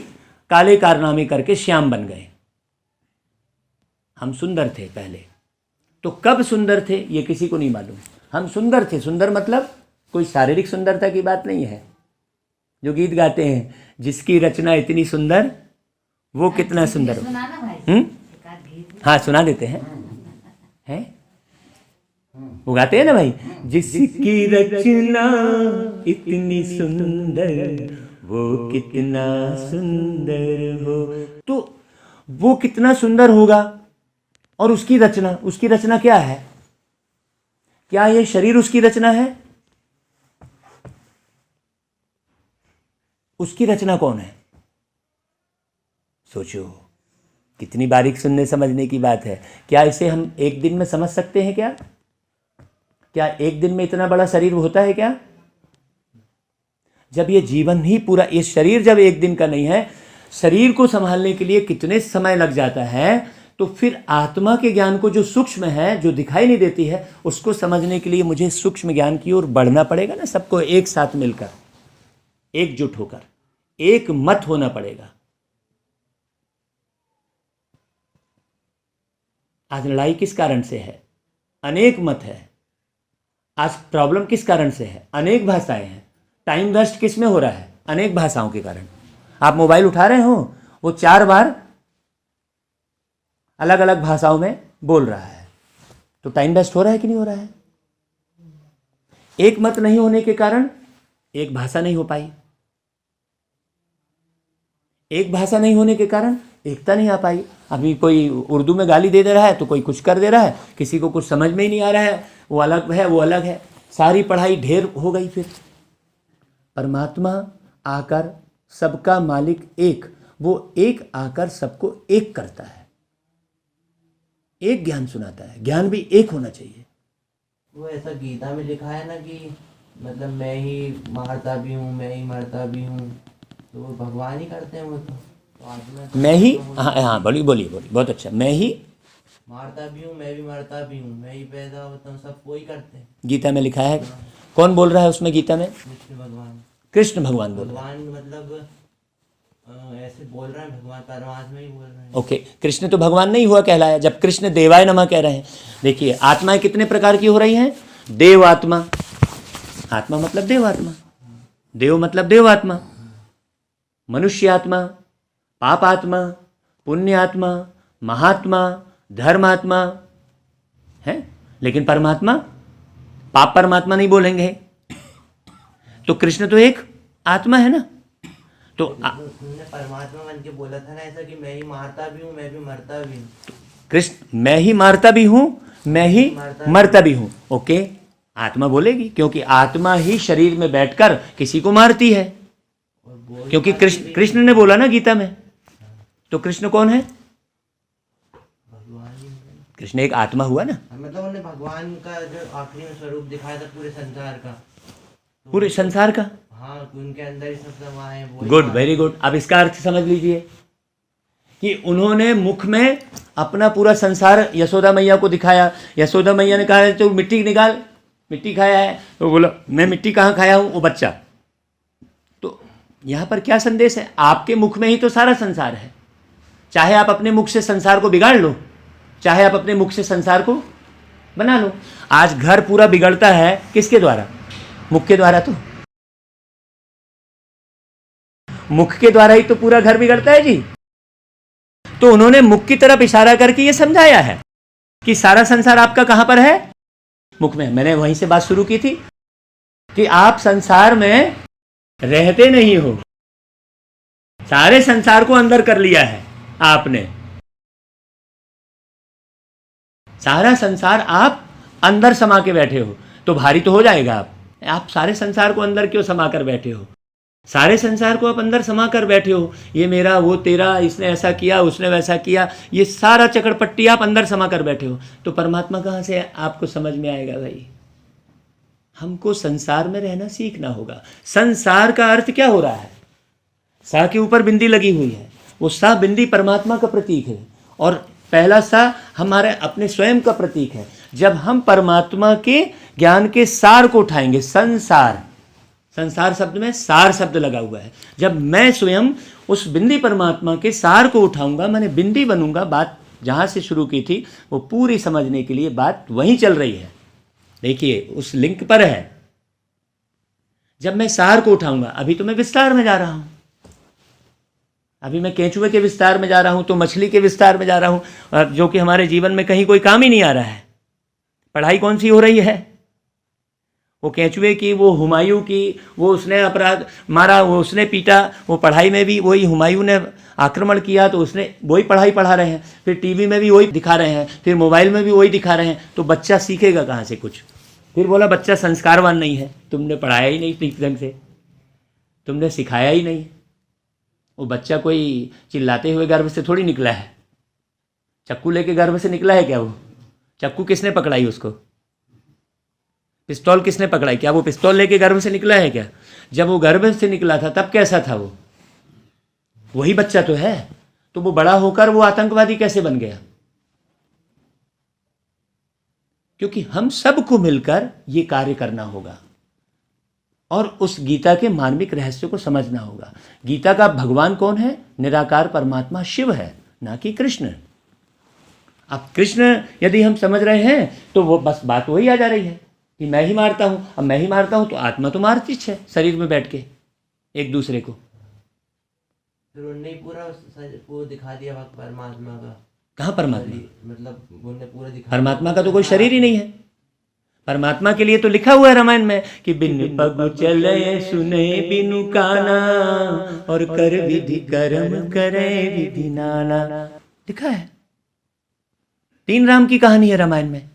काले कारनामे करके श्याम बन गए। हम सुंदर थे पहले, तो कब सुंदर थे ये किसी को नहीं मालूम। हम सुंदर थे, सुंदर मतलब कोई शारीरिक सुंदरता की बात नहीं है। जो गीत गाते हैं, जिसकी रचना इतनी सुंदर वो कितना सुंदर हो। हाँ, सुना देते हैं, हैं? वो गाते हैं ना भाई, जिसकी रचना इतनी सुंदर वो कितना सुंदर हो। तो वो कितना सुंदर होगा, और उसकी रचना क्या है? क्या ये शरीर उसकी रचना है? उसकी रचना कौन है? सोचो, कितनी बारीक सुनने समझने की बात है। क्या इसे हम एक दिन में समझ सकते हैं? क्या एक दिन में इतना बड़ा शरीर होता है क्या? जब ये जीवन ही पूरा, ये शरीर जब एक दिन का नहीं है, शरीर को संभालने के लिए कितने समय लग जाता है, तो फिर आत्मा के ज्ञान को जो सूक्ष्म है, जो दिखाई नहीं देती है, उसको समझने के लिए मुझे सूक्ष्म ज्ञान की ओर बढ़ना पड़ेगा ना। सबको एक साथ मिलकर, एकजुट होकर, एक मत होना पड़ेगा। आज लड़ाई किस कारण से है? अनेक मत है। आज प्रॉब्लम किस कारण से है? अनेक भाषाएं हैं। टाइम वेस्ट किस में हो रहा है? अनेक भाषाओं के कारण। आप मोबाइल उठा रहे हो, वो 4 बार अलग अलग भाषाओं में बोल रहा है, तो टाइम वेस्ट हो रहा है कि नहीं हो रहा है? एक मत नहीं होने के कारण एक भाषा नहीं हो पाई, एक भाषा नहीं होने के कारण एकता नहीं आ पाई। अभी कोई उर्दू में गाली दे रहा है तो कोई कुछ कर दे रहा है, किसी को कुछ समझ में ही नहीं आ रहा है, वो अलग है वो अलग है, सारी पढ़ाई ढेर हो गई। फिर परमात्मा आकर सबका मालिक एक, वो एक आकर सबको एक करता है, एक ज्ञान सुनाता है। ज्ञान भी एक होना चाहिए। वो ऐसा गीता में लिखा है ना कि मतलब मैं ही मारता भी हूँ, मैं ही मरता भी हूँ, तो वो भगवान ही करते हैं। वो तो आत्मा तो मैं ही, हाँ बोलिए बोलिए बोलिए, बहुत अच्छा। मैं ही मारता भी हूँ, मैं भी मरता भी हूँ, मैं ही पैदा होता हूँ, सब वही करते हैं। गीता में लिखा है। कौन बोल रहा है उसमें गीता में? कृष्ण भगवान। कृष्ण भगवान बोल रहे हैं। भगवान मतलब ऐसे बोल रहे हैं, भगवान परमात्मा ही बोल रहे हैं। ओके, कृष्ण तो भगवान नहीं हुआ कहलाया जब कृष्ण देवाय नमः कह रहे हैं। देखिए, आत्माएं कितने प्रकार की हो रही हैं? देव आत्मा, आत्मा मतलब देव आत्मा, देव मतलब देव आत्मा, मनुष्य आत्मा, पाप आत्मा, पुण्य आत्मा, महात्मा, धर्मात्मा है। लेकिन परमात्मा, पाप परमात्मा नहीं बोलेंगे। तो कृष्ण तो एक आत्मा है ना। तो उन्होंने परमात्मा बन के बोला था ना ऐसा कि मैं ही मारता भी हूँ, मैं भी मरता भी हूँ। कृष्ण मैं ही मारता भी हूँ, मैं ही मरता भी हूँ। ओके, आत्मा बोलेगी, क्योंकि आत्मा ही शरीर में बैठकर किसी को मारती है। क्योंकि कृष्ण ने बोला ना गीता में। तो कृष्ण कौन है? भगवान ही है। कृष्ण एक आत्मा हुआ ना। मतलब उन्होंने भगवान का जो आखिरी में स्वरूप दिखाया था पूरे संसार का, पूरे संसार का। हाँ, कि उनके अंदर ही सब समाये हैं, वही गुड, वेरी गुड। अब इसका अर्थ समझ लीजिए कि उन्होंने मुख में अपना पूरा संसार यशोदा मैया को दिखाया। यशोदा मैया ने कहा तो मिट्टी निकाल, मिट्टी खाया है, तो बोला मैं मिट्टी कहाँ खाया हूँ, वो बच्चा। तो यहाँ पर क्या संदेश है? आपके मुख में ही तो सारा संसार है। चाहे आप अपने मुख से संसार को बिगाड़ लो, चाहे आप अपने मुख से संसार को बना लो। आज घर पूरा बिगड़ता है किसके द्वारा? मुख के द्वारा। तो मुख के द्वारा ही तो पूरा घर बिगड़ता है जी। तो उन्होंने मुख की तरफ इशारा करके ये समझाया है कि सारा संसार आपका कहां पर है? मुख में। मैंने वहीं से बात शुरू की थी कि आप संसार में रहते नहीं हो, सारे संसार को अंदर कर लिया है आपने। सारा संसार आप अंदर समा के बैठे हो, तो भारी तो हो जाएगा। आप सारे संसार को अंदर क्यों समा कर बैठे हो? सारे संसार को आप अंदर समा कर बैठे हो। ये मेरा, वो तेरा, इसने ऐसा किया, उसने वैसा किया, ये सारा चकड़पट्टी आप अंदर समा कर बैठे हो। तो परमात्मा कहाँ से आपको समझ में आएगा भाई? हमको संसार में रहना सीखना होगा। संसार का अर्थ क्या हो रहा है? सा के ऊपर बिंदी लगी हुई है, वो सा बिंदी परमात्मा का प्रतीक है, और पहला सा हमारे अपने स्वयं का प्रतीक है। जब हम परमात्मा के ज्ञान के सार को उठाएंगे, संसार, संसार शब्द में सार शब्द लगा हुआ है। जब मैं स्वयं उस बिंदी परमात्मा के सार को उठाऊंगा, मैंने बिंदी बनूंगा। बात जहाँ से शुरू की थी वो पूरी समझने के लिए बात वहीं चल रही है। देखिए, उस लिंक पर है। जब मैं सार को उठाऊंगा, अभी तो मैं विस्तार में जा रहा हूँ, अभी मैं केंचुए के विस्तार में जा रहा हूँ, तो मछली के विस्तार में जा रहा हूँ, जो कि हमारे जीवन में कहीं कोई काम ही नहीं आ रहा है। पढ़ाई कौन सी हो रही है? वो केंचुए की, वो हुमायूं की, वो उसने अपराध मारा, वो उसने पीटा। वो पढ़ाई में भी वही हुमायूं ने आक्रमण किया तो उसने वही पढ़ाई पढ़ा रहे हैं, फिर टीवी में भी वही दिखा रहे हैं, फिर मोबाइल में भी वही दिखा रहे हैं। तो बच्चा सीखेगा कहाँ से कुछ? फिर बोला बच्चा संस्कारवान नहीं है, तुमने पढ़ाया ही नहीं ठीक ढंग से, तुमने सिखाया ही नहीं। वो बच्चा कोई चिल्लाते हुए गर्भ से थोड़ी निकला है, चक्कू लेके गर्भ से निकला है क्या? वो चक्कू किसने पकड़ाई उसको? पिस्तौल किसने पकड़ाई? क्या वो पिस्तौल लेके गर्भ से निकला है क्या? जब वो गर्भ से निकला था तब कैसा था? वही बच्चा तो है, तो वो बड़ा होकर वो आतंकवादी कैसे बन गया? क्योंकि हम सबको मिलकर ये कार्य करना होगा और उस गीता के मार्मिक रहस्य को समझना होगा। गीता का भगवान कौन है? निराकार परमात्मा शिव है, ना कि कृष्ण। अब कृष्ण यदि हम समझ रहे हैं तो वो बस बात वही आ जा रही है कि मैं ही मारता हूं। अब मैं ही मारता हूं तो आत्मा तो मारती है शरीर में बैठ के एक दूसरे को। फिर उनने पूरा वो दिखा दिया परमात्मा का। कहाँ परमात्मा? मतलब उन्होंने पूरा दिखा। परमात्मा का तो कोई शरीर ही नहीं है। परमात्मा के लिए तो लिखा हुआ है रामायण में कि बिन पग चले सुने बिनु काना और कर विधि कर्म करे विधि नाना, लिखा है। 3 राम की कहानी है रामायण में।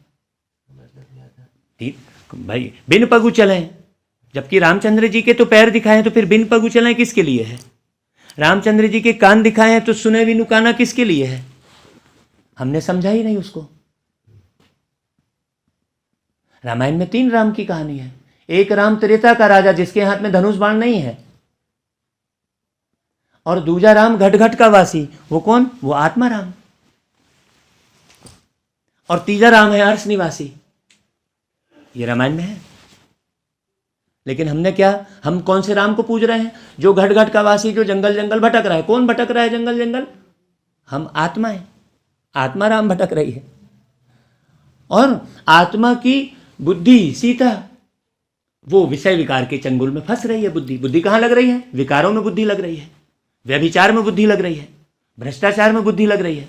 भाई बिन पगु चले, जबकि रामचंद्र जी के तो पैर दिखाए तो फिर बिन पगु चले किसके लिए है? रामचंद्र जी के कान दिखाए हैं तो सुने बिनु काना किसके लिए है? हमने समझा ही नहीं उसको। रामायण में 3 राम की कहानी है। एक राम त्रेता का राजा जिसके हाथ में धनुष बाण नहीं है, और दूजा राम घट का वासी, वो कौन? वो आत्मा राम। और तीजा राम है अर्श निवासी। ये रामायण में है। लेकिन हमने क्या, हम कौन से राम को पूज रहे हैं? जो घट का वासी, जो जंगल जंगल भटक रहा है। कौन भटक रहा है जंगल जंगल? हम आत्मा है। आत्मा राम भटक रही है। और आत्मा की बुद्धि सीता वो विषय विकार के चंगुल में फंस रही है। बुद्धि कहाँ लग रही है? विकारों में बुद्धि लग रही है, व्यभिचार में बुद्धि लग रही है, भ्रष्टाचार में बुद्धि लग रही है।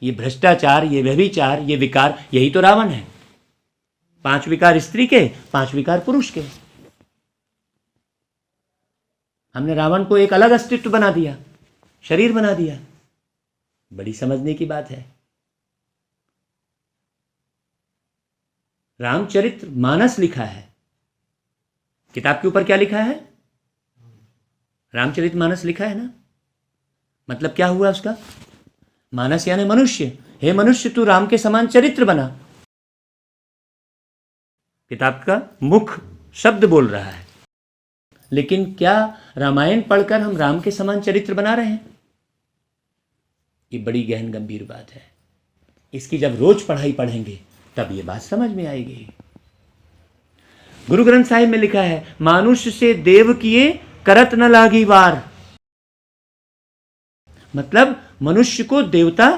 ये भ्रष्टाचार, ये व्यभिचार, ये विकार, यही तो रावण है। 5 विकार स्त्री के, 5 विकार पुरुष के। हमने रावण को एक अलग अस्तित्व बना दिया, शरीर बना दिया। बड़ी समझने की बात है। रामचरित मानस लिखा है। किताब के ऊपर क्या लिखा है? रामचरित मानस लिखा है ना। मतलब क्या हुआ उसका? मानस यानी मनुष्य। हे मनुष्य, तू राम के समान चरित्र बना। किताब का मुख शब्द बोल रहा है। लेकिन क्या रामायण पढ़कर हम राम के समान चरित्र बना रहे हैं? ये बड़ी गहन गंभीर बात है। इसकी जब रोज पढ़ाई पढ़ेंगे तब ये बात समझ में आएगी। गुरु ग्रंथ साहिब में लिखा है, मानुष से देव किए करत न लागी वार। मतलब मनुष्य को देवता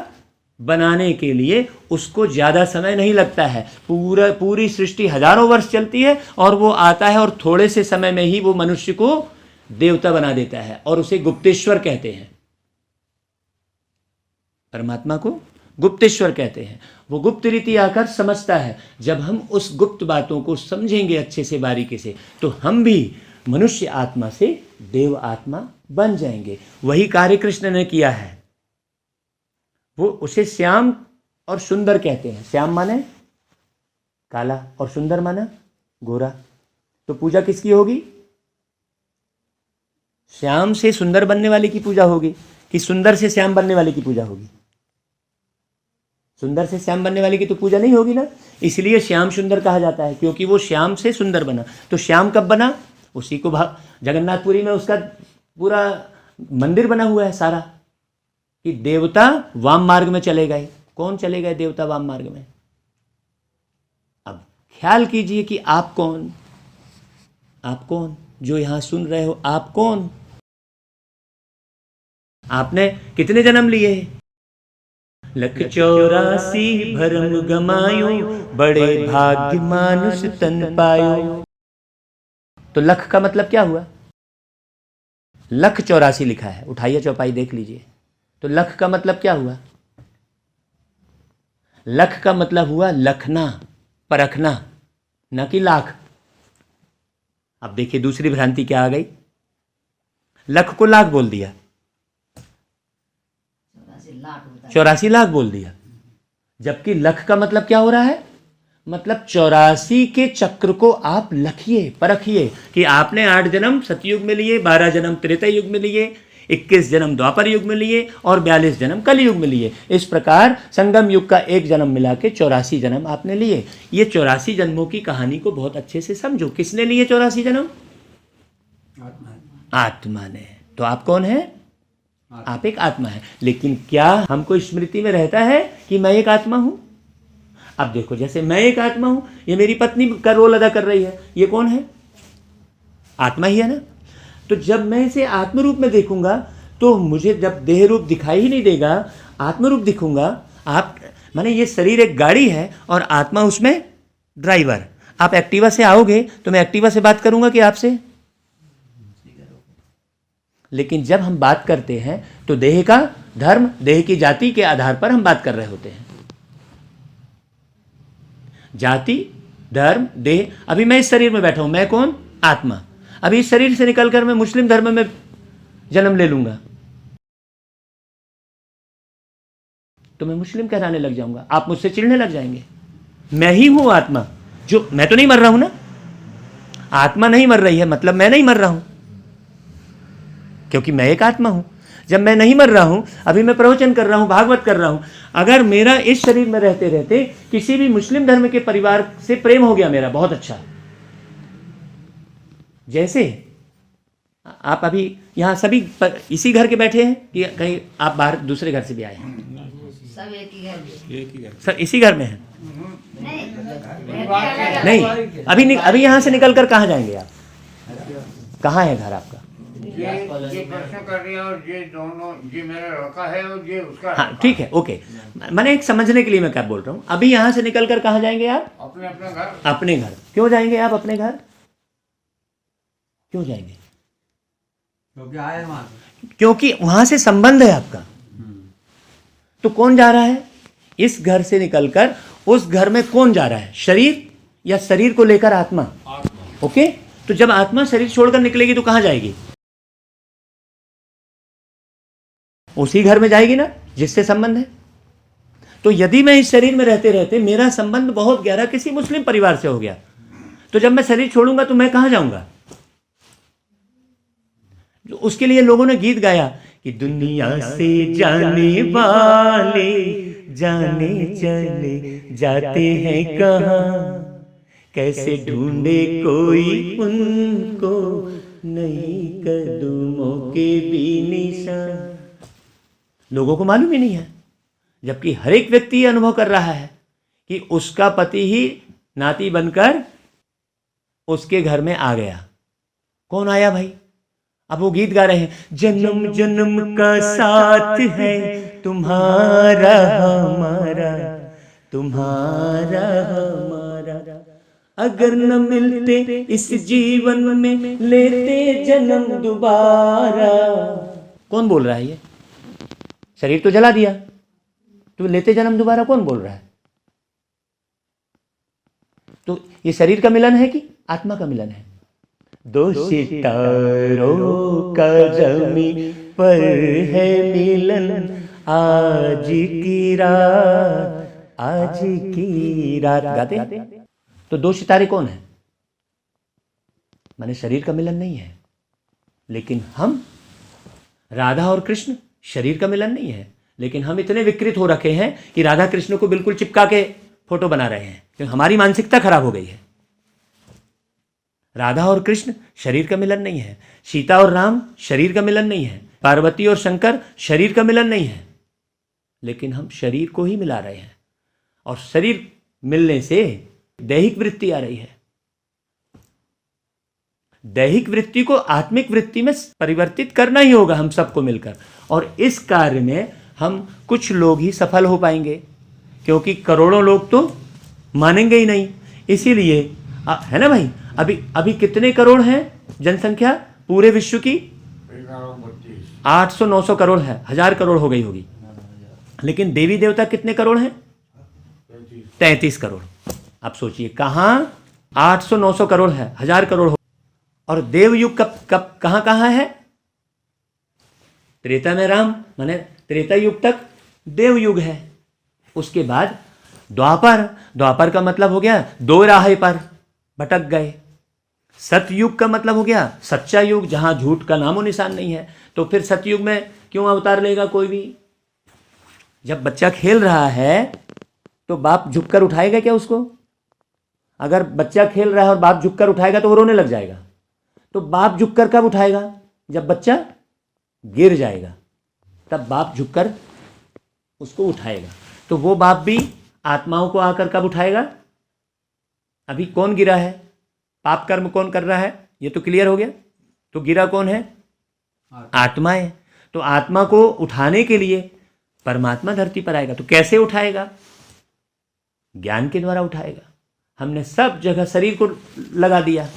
बनाने के लिए उसको ज्यादा समय नहीं लगता है। पूरी सृष्टि हजारों वर्ष चलती है और वो आता है और थोड़े से समय में ही वो मनुष्य को देवता बना देता है और उसे गुप्तेश्वर कहते हैं। परमात्मा को गुप्तेश्वर कहते हैं। वो गुप्त रीति आकर समझता है। जब हम उस गुप्त बातों को समझेंगे अच्छे से, बारीकी से, तो हम भी मनुष्य आत्मा से देव आत्मा बन जाएंगे। वही कार्य कृष्ण ने किया है। वो उसे श्याम और सुंदर कहते हैं। श्याम माने काला और सुंदर माने गोरा। तो पूजा किसकी होगी? श्याम से सुंदर बनने वाले की पूजा होगी कि सुंदर से श्याम बनने वाले की पूजा होगी? सुंदर से श्याम बनने वाले की तो पूजा नहीं होगी ना। इसलिए श्याम सुंदर कहा जाता है, क्योंकि वो श्याम से सुंदर बना। तो श्याम कब बना? उसी को जगन्नाथपुरी में उसका पूरा मंदिर बना हुआ है सारा, कि देवता वाम मार्ग में चले गए। कौन चले गए देवता वाम मार्ग में? अब ख्याल कीजिए कि आप कौन? आप कौन जो यहां सुन रहे हो? आप कौन? आपने कितने जन्म लिए? 184 भरम गमायो, बड़े भाग्य मानुष तन पायो। तो लख का मतलब क्या हुआ? 184 लिखा है, उठाइए चौपाई देख लीजिए। तो लख का मतलब क्या हुआ? लख का मतलब हुआ लखना, परखना, न कि लाख। अब देखिए दूसरी भ्रांति क्या आ गई। लख को लाख बोल दिया, 84 लाख बोल दिया। जबकि लख का मतलब क्या हो रहा है? मतलब 84 के चक्र को आप लखिए, परखिए कि आपने 8 जन्म सतयुग में लिए, 12 जन्म त्रेता युग में लिए, 21 जन्म द्वापर युग में लिए और 42 जन्म कलयुग में लिए। इस प्रकार संगम युग का 1 जन्म मिला के 84 जन्म आपने लिए। ये 84 जन्मों की कहानी को बहुत अच्छे से समझो। किसने लिए 84 जन्म? आत्मा ने। तो आप कौन है? आप एक आत्मा है, लेकिन क्या हमको स्मृति में रहता है कि मैं एक आत्मा हूं? अब देखो, जैसे मैं एक आत्मा हूं, ये मेरी पत्नी का रोल अदा कर रही है, ये कौन है? आत्मा ही है ना। तो जब मैं इसे आत्म रूप में देखूंगा तो मुझे जब देह रूप दिखाई ही नहीं देगा, आत्म रूप दिखूंगा। आप माने ये शरीर एक गाड़ी है और आत्मा उसमें ड्राइवर। आप एक्टिवा से आओगे तो मैं एक्टिवा से बात करूंगा कि आपसे? लेकिन जब हम बात करते हैं तो देह का धर्म, देह की जाति के आधार पर हम बात कर रहे होते हैं। जाति, धर्म, देह। अभी मैं इस शरीर में बैठा हूं, मैं कौन? आत्मा। अभी इस शरीर से निकलकर मैं मुस्लिम धर्म में जन्म ले लूंगा तो मैं मुस्लिम कहलाने लग जाऊंगा, आप मुझसे चिढ़ने लग जाएंगे। मैं ही हूं आत्मा, जो मैं तो नहीं मर रहा हूं ना। आत्मा नहीं मर रही है मतलब मैं नहीं मर रहा हूं, क्योंकि मैं एक आत्मा हूं। जब मैं नहीं मर रहा हूं, अभी मैं प्रवचन कर रहा हूं, भागवत कर रहा हूं, अगर मेरा इस शरीर में रहते रहते किसी भी मुस्लिम धर्म के परिवार से प्रेम हो गया मेरा, बहुत अच्छा। जैसे आप अभी यहां सभी इसी घर के बैठे हैं कि कहीं आप बाहर दूसरे घर से भी आए हैं? सब एक ही घर। सर इसी घर में है? नहीं, अभी यहां से निकलकर कहां जाएंगे आप? कहां है घर आपका? ये प्रश्न कर रही है और ये दोनों, ये मेरा लड़का है और ये उसका। हाँ ठीक है, ओके। मैंने एक समझने के लिए मैं क्या बोल रहा हूं। अभी यहां से निकलकर कहां जाएंगे आप? अपने अपने घर। अपने घर। क्यों जाएंगे आप अपने घर? क्यों जाएंगे? क्योंकि आए वहां से। क्योंकि वहां से संबंध है आपका। तो कौन जा रहा है? इस घर से निकलकर उस घर में कौन जा रहा है? शरीर, या शरीर को लेकर आत्मा? ओके। तो जब आत्मा शरीर छोड़कर निकलेगी तो कहां जाएगी? उसी घर में जाएगी ना जिससे संबंध है। तो यदि मैं इस शरीर में रहते रहते मेरा संबंध बहुत गहरा किसी मुस्लिम परिवार से हो गया, तो जब मैं शरीर छोड़ूंगा तो मैं कहां जाऊंगा? उसके लिए लोगों ने गीत गाया कि दुनिया से जाने वाले जाने चले जाते हैं कहां, कैसे ढूंढे कोई उनको नई कदमों के भी निशान। लोगों को मालूम ही नहीं है, जबकि हर एक व्यक्ति ये अनुभव कर रहा है कि उसका पति ही नाती बनकर उसके घर में आ गया। कौन आया भाई? अब वो गीत गा रहे हैं, जन्म जन्म का साथ है तुम्हारा हमारा, तुम्हारा हमारा, अगर न मिलते इस जीवन में लेते जन्म दोबारा। कौन बोल रहा है ये? शरीर तो जला दिया, तो लेते जन्म दोबारा कौन बोल रहा है? तो ये शरीर का मिलन है कि आत्मा का मिलन है? दो सितारों का ज़मीं पर है मिलन, आज की रात, आज की रात। गाते हैं? तो दो सितारे कौन है? माने शरीर का मिलन नहीं है। लेकिन हम, राधा और कृष्ण, शरीर का मिलन नहीं है। लेकिन हम इतने विकृत हो रखे हैं कि राधा कृष्ण को बिल्कुल चिपका के फोटो बना रहे हैं, क्योंकि हमारी मानसिकता खराब हो गई है। राधा और कृष्ण शरीर का मिलन नहीं है, सीता और राम शरीर का मिलन नहीं है, पार्वती और शंकर शरीर का मिलन नहीं है। लेकिन हम शरीर को ही मिला रहे हैं, और शरीर मिलने से दैहिक वृत्ति आ रही है। दैहिक वृत्ति को आत्मिक वृत्ति में परिवर्तित करना ही होगा हम सबको मिलकर, और इस कार्य में हम कुछ लोग ही सफल हो पाएंगे, क्योंकि करोड़ों लोग तो मानेंगे ही नहीं। इसीलिए है ना भाई, अभी कितने करोड़ हैं जनसंख्या पूरे विश्व की? 800-900 करोड़ है, 1000 करोड़ हो गई होगी। लेकिन देवी देवता कितने करोड़ हैं? 33 करोड़। आप सोचिए, कहाँ 800-900 करोड़ है, 1000 करोड़ हो। और देवयुग कब कहाँ है? त्रेता में राम, माने त्रेता युग तक देवयुग है। उसके बाद द्वापर का मतलब हो गया दो राहे पर भटक गए। सतयुग का मतलब हो गया सच्चा युग, जहां झूठ का नामो निशान नहीं है। तो फिर सतयुग में क्यों अवतार लेगा कोई भी? जब बच्चा खेल रहा है तो बाप झुककर उठाएगा क्या उसको? अगर बच्चा खेल रहा है और बाप झुककर उठाएगा तो वो रोने लग जाएगा। तो बाप झुककर कब उठाएगा? जब बच्चा गिर जाएगा। तब बाप झुककर उसको उठाएगा। तो वो बाप भी आत्माओं को आकर कब उठाएगा? अभी कौन गिरा है? पाप कर्म कौन कर रहा है? ये तो क्लियर हो गया। तो गिरा कौन है? आत्मा है। तो आत्मा को उठाने के लिए परमात्मा धरती पर आएगा। तो कैसे उठाएगा? ज्ञान के द्वारा उठाएगा। हमने सब जगह शरीर को लगा दिया,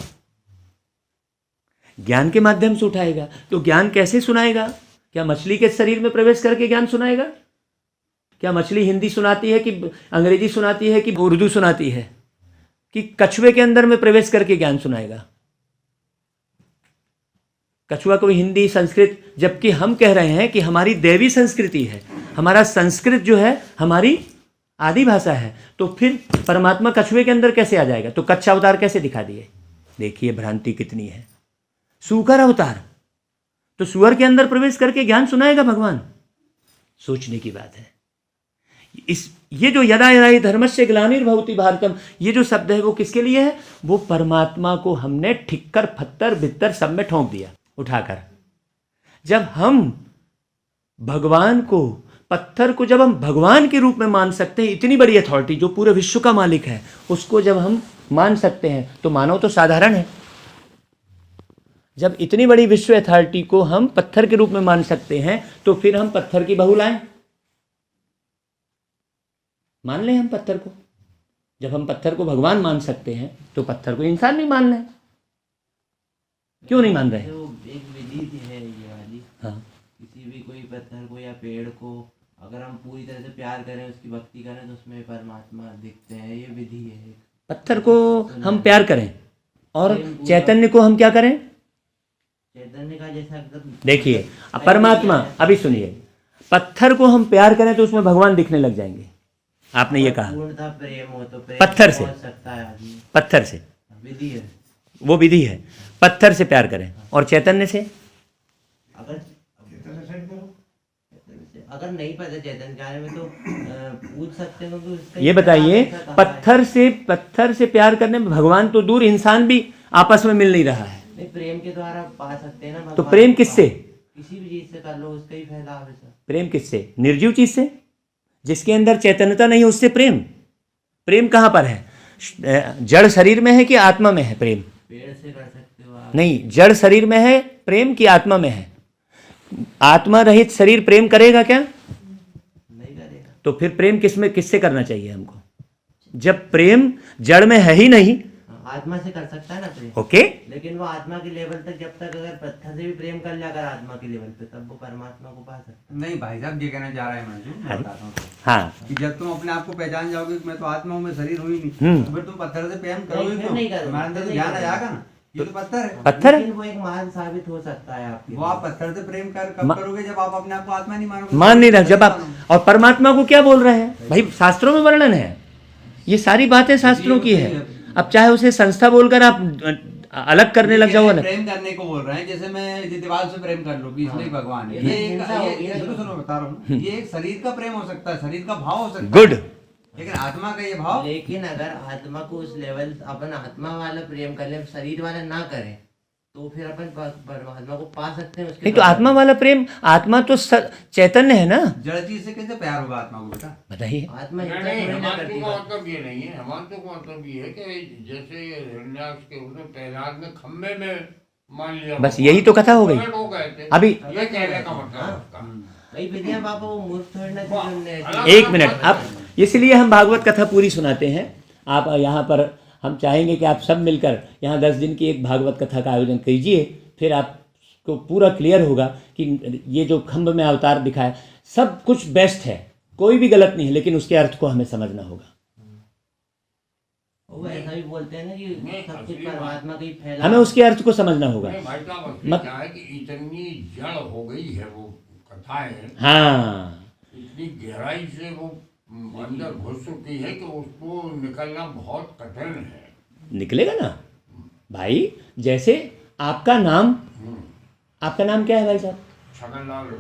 ज्ञान के माध्यम से उठाएगा। तो ज्ञान कैसे सुनाएगा? क्या मछली के शरीर में प्रवेश करके ज्ञान सुनाएगा? क्या मछली हिंदी सुनाती है कि अंग्रेजी सुनाती है कि उर्दू सुनाती है, कि कछुए के अंदर में प्रवेश करके ज्ञान सुनाएगा? कछुआ को हिंदी संस्कृत, जबकि हम कह रहे हैं कि हमारी देवी संस्कृति है, हमारा संस्कृत जो है हमारी आदि भाषा है। तो फिर परमात्मा कछुए के अंदर कैसे आ जाएगा? तो कच्छ अवतार कैसे दिखा दिए? देखिए भ्रांति कितनी है। सूकर अवतार, तो सुअर के अंदर प्रवेश करके ज्ञान सुनाएगा भगवान? सोचने की बात है। ये जो यदा यदा हि धर्मस्य ग्लानिर्भवति भारतम, ये जो शब्द है वो किसके लिए है? वो परमात्मा को हमने ठिक्कर फत्तर भित्तर सब में ठोंक दिया उठाकर। जब हम भगवान को, पत्थर को जब हम भगवान के रूप में मान सकते हैं, इतनी बड़ी अथॉरिटी जो पूरे विश्व का मालिक है, उसको जब हम मान सकते हैं, तो मानव तो साधारण है। जब इतनी बड़ी विश्व अथॉरिटी को हम पत्थर के रूप में मान सकते हैं, तो फिर हम पत्थर की बहू लाएं, मान लें हम पत्थर को। जब हम पत्थर को भगवान मान सकते हैं, तो पत्थर को इंसान भी मान लें। क्यों नहीं मान रहे? तो एक विधि है ये वाली। हाँ, किसी भी कोई पत्थर को या पेड़ को अगर हम पूरी तरह से प्यार करें, उसकी भक्ति करें, तो उसमें परमात्मा दिखते हैं। ये विधि है। पत्थर को हम प्यार करें और चैतन्य को हम क्या करें? चैतन्य का जैसा एकदम देखिए परमात्मा, अभी सुनिए, पत्थर को हम प्यार करें तो उसमें भगवान दिखने लग जाएंगे। आपने ये कहा पूर्णतः प्रेम हो तो प्रेम पत्थर से, पहुंच सकता है आदमी। पत्थर से विधि है, वो विधि है। पत्थर से प्यार करें। और चैतन्य से? अगर नहीं पता चैतन्य के बारे में तो पूछ सकते हैं। तो उसका ये बताइए, पत्थर से प्यार करने में भगवान तो दूर, इंसान भी आपस में मिल नहीं रहा है। नहीं, प्रेम के द्वारा पा सकते हैं ना। तो प्रेम किससे? किसी भी चीज से कर लो, उसका ही फैलाव है सर। प्रेम किससे? निर्जीव चीज से, जिसके अंदर चैतन्यता नहीं है, उससे प्रेम। प्रेम कहां पर है? जड़ शरीर में है कि आत्मा में है प्रेम? पेड़ से कर सकते हो आप। नहीं, जड़ शरीर में है प्रेम कि आत्मा में है? आत्मा रहित शरीर प्रेम करेगा क्या? नहीं करेगा। तो फिर प्रेम किससे करना चाहिए हमको? जब प्रेम जड़ में है ही नहीं। आत्मा से कर सकता है ना प्रेम। ओके, लेकिन वो आत्मा के लेवल तक, जब तक अगर पत्थर से भी प्रेम कर लिया अगर आत्मा के लेवल पे, तब वो परमात्मा को पा सकता है। नहीं भाई साहब, ये कहना चाह रहा है मंजू, मैं बताता हूँ हाँ, कि जब तुम अपने आप को पहचान जाओगे कि मैं तो आत्मा हूँ, मैं शरीर हुई नहीं, तो फिर तुम पत्थर से प्रेम करोगे फिर क्यों? नहीं करोगे, तुम्हारे अंदर तो फिर ध्यान आ नहीं जाएगा ना, ये तो पत्थर है। पत्थर है। लेकिन वो एक मार्ग साबित हो सकता है आपके। वो आप पत्थर से प्रेम कब करोगे? जब आप अपने आप को आत्मा नहीं मानोगे। मान नहीं रहा। जब आप, और परमात्मा को क्या बोल रहे हैं भाई? शास्त्रों में वर्णन है, ये सारी बातें शास्त्रों की है। अब चाहे उसे संस्था बोलकर आप अलग करने लग जाओ। अलग प्रेम करने को बोल रहे हैं, जैसे मैं दीवार से प्रेम कर लूं कि इसमें भगवान है। ये सुनो बता रहा हूँ, ये एक शरीर का प्रेम हो सकता है, शरीर का भाव हो सकता है। गुड। लेकिन आत्मा का ये भाव, लेकिन अगर आत्मा को उस लेवल, अपन आत्मा वाला प्रेम कर ले, शरीर वाला ना करें, तो फिर अपन परमात्मा को पा सकते हैं उसके। नहीं तो आत्मा वाला प्रेम, आत्मा तो चैतन्य है ना। जड़ चीज से कैसे प्यार होगा आत्मा को? बेटा बताइए। आत्मा नहीं, हिंसा नहीं, थोड़ी ना हेमांतु करती का है। मतलब ये नहीं है। हेमांतु का मतलब ये है कि जैसे हिरण्याक्ष के उसने प्रहलाद ने खम्भे में मान लिया, बस यही तो कथा हो गई। प्रकट हो गए थे। अभी ये कहने का मतलब है उसका। कई विधियां बाबा वो मूर्ख थोड़ी ना थी जिनने। एक मिनट, अब इसलिए हम भागवत कथा पूरी सुनाते हैं। आप यहाँ पर, हम चाहेंगे कि आप सब मिलकर यहाँ 10 दिन की एक भागवत कथा का आयोजन कीजिए, फिर आपको पूरा क्लियर होगा कि ये जो खंभ में अवतार दिखाया सब कुछ बेस्ट है, कोई भी गलत नहीं है, लेकिन उसके अर्थ को हमें समझना होगा। वो ऐसा भी बोलते हैं ना कि सब कुछ परमात्मा का ही फैला। हमें उसके अर्थ को समझना होगा। नहीं भाई साहब, असली क्या है कि इतनी जड़ हो गई है वो कथाएं, हाँ, इतनी गहराई से वो अंदर घुस चुकी है कि उसको निकलना बहुत कठिन है। निकलेगा ना भाई। जैसे आपका नाम क्या है भाई साहब?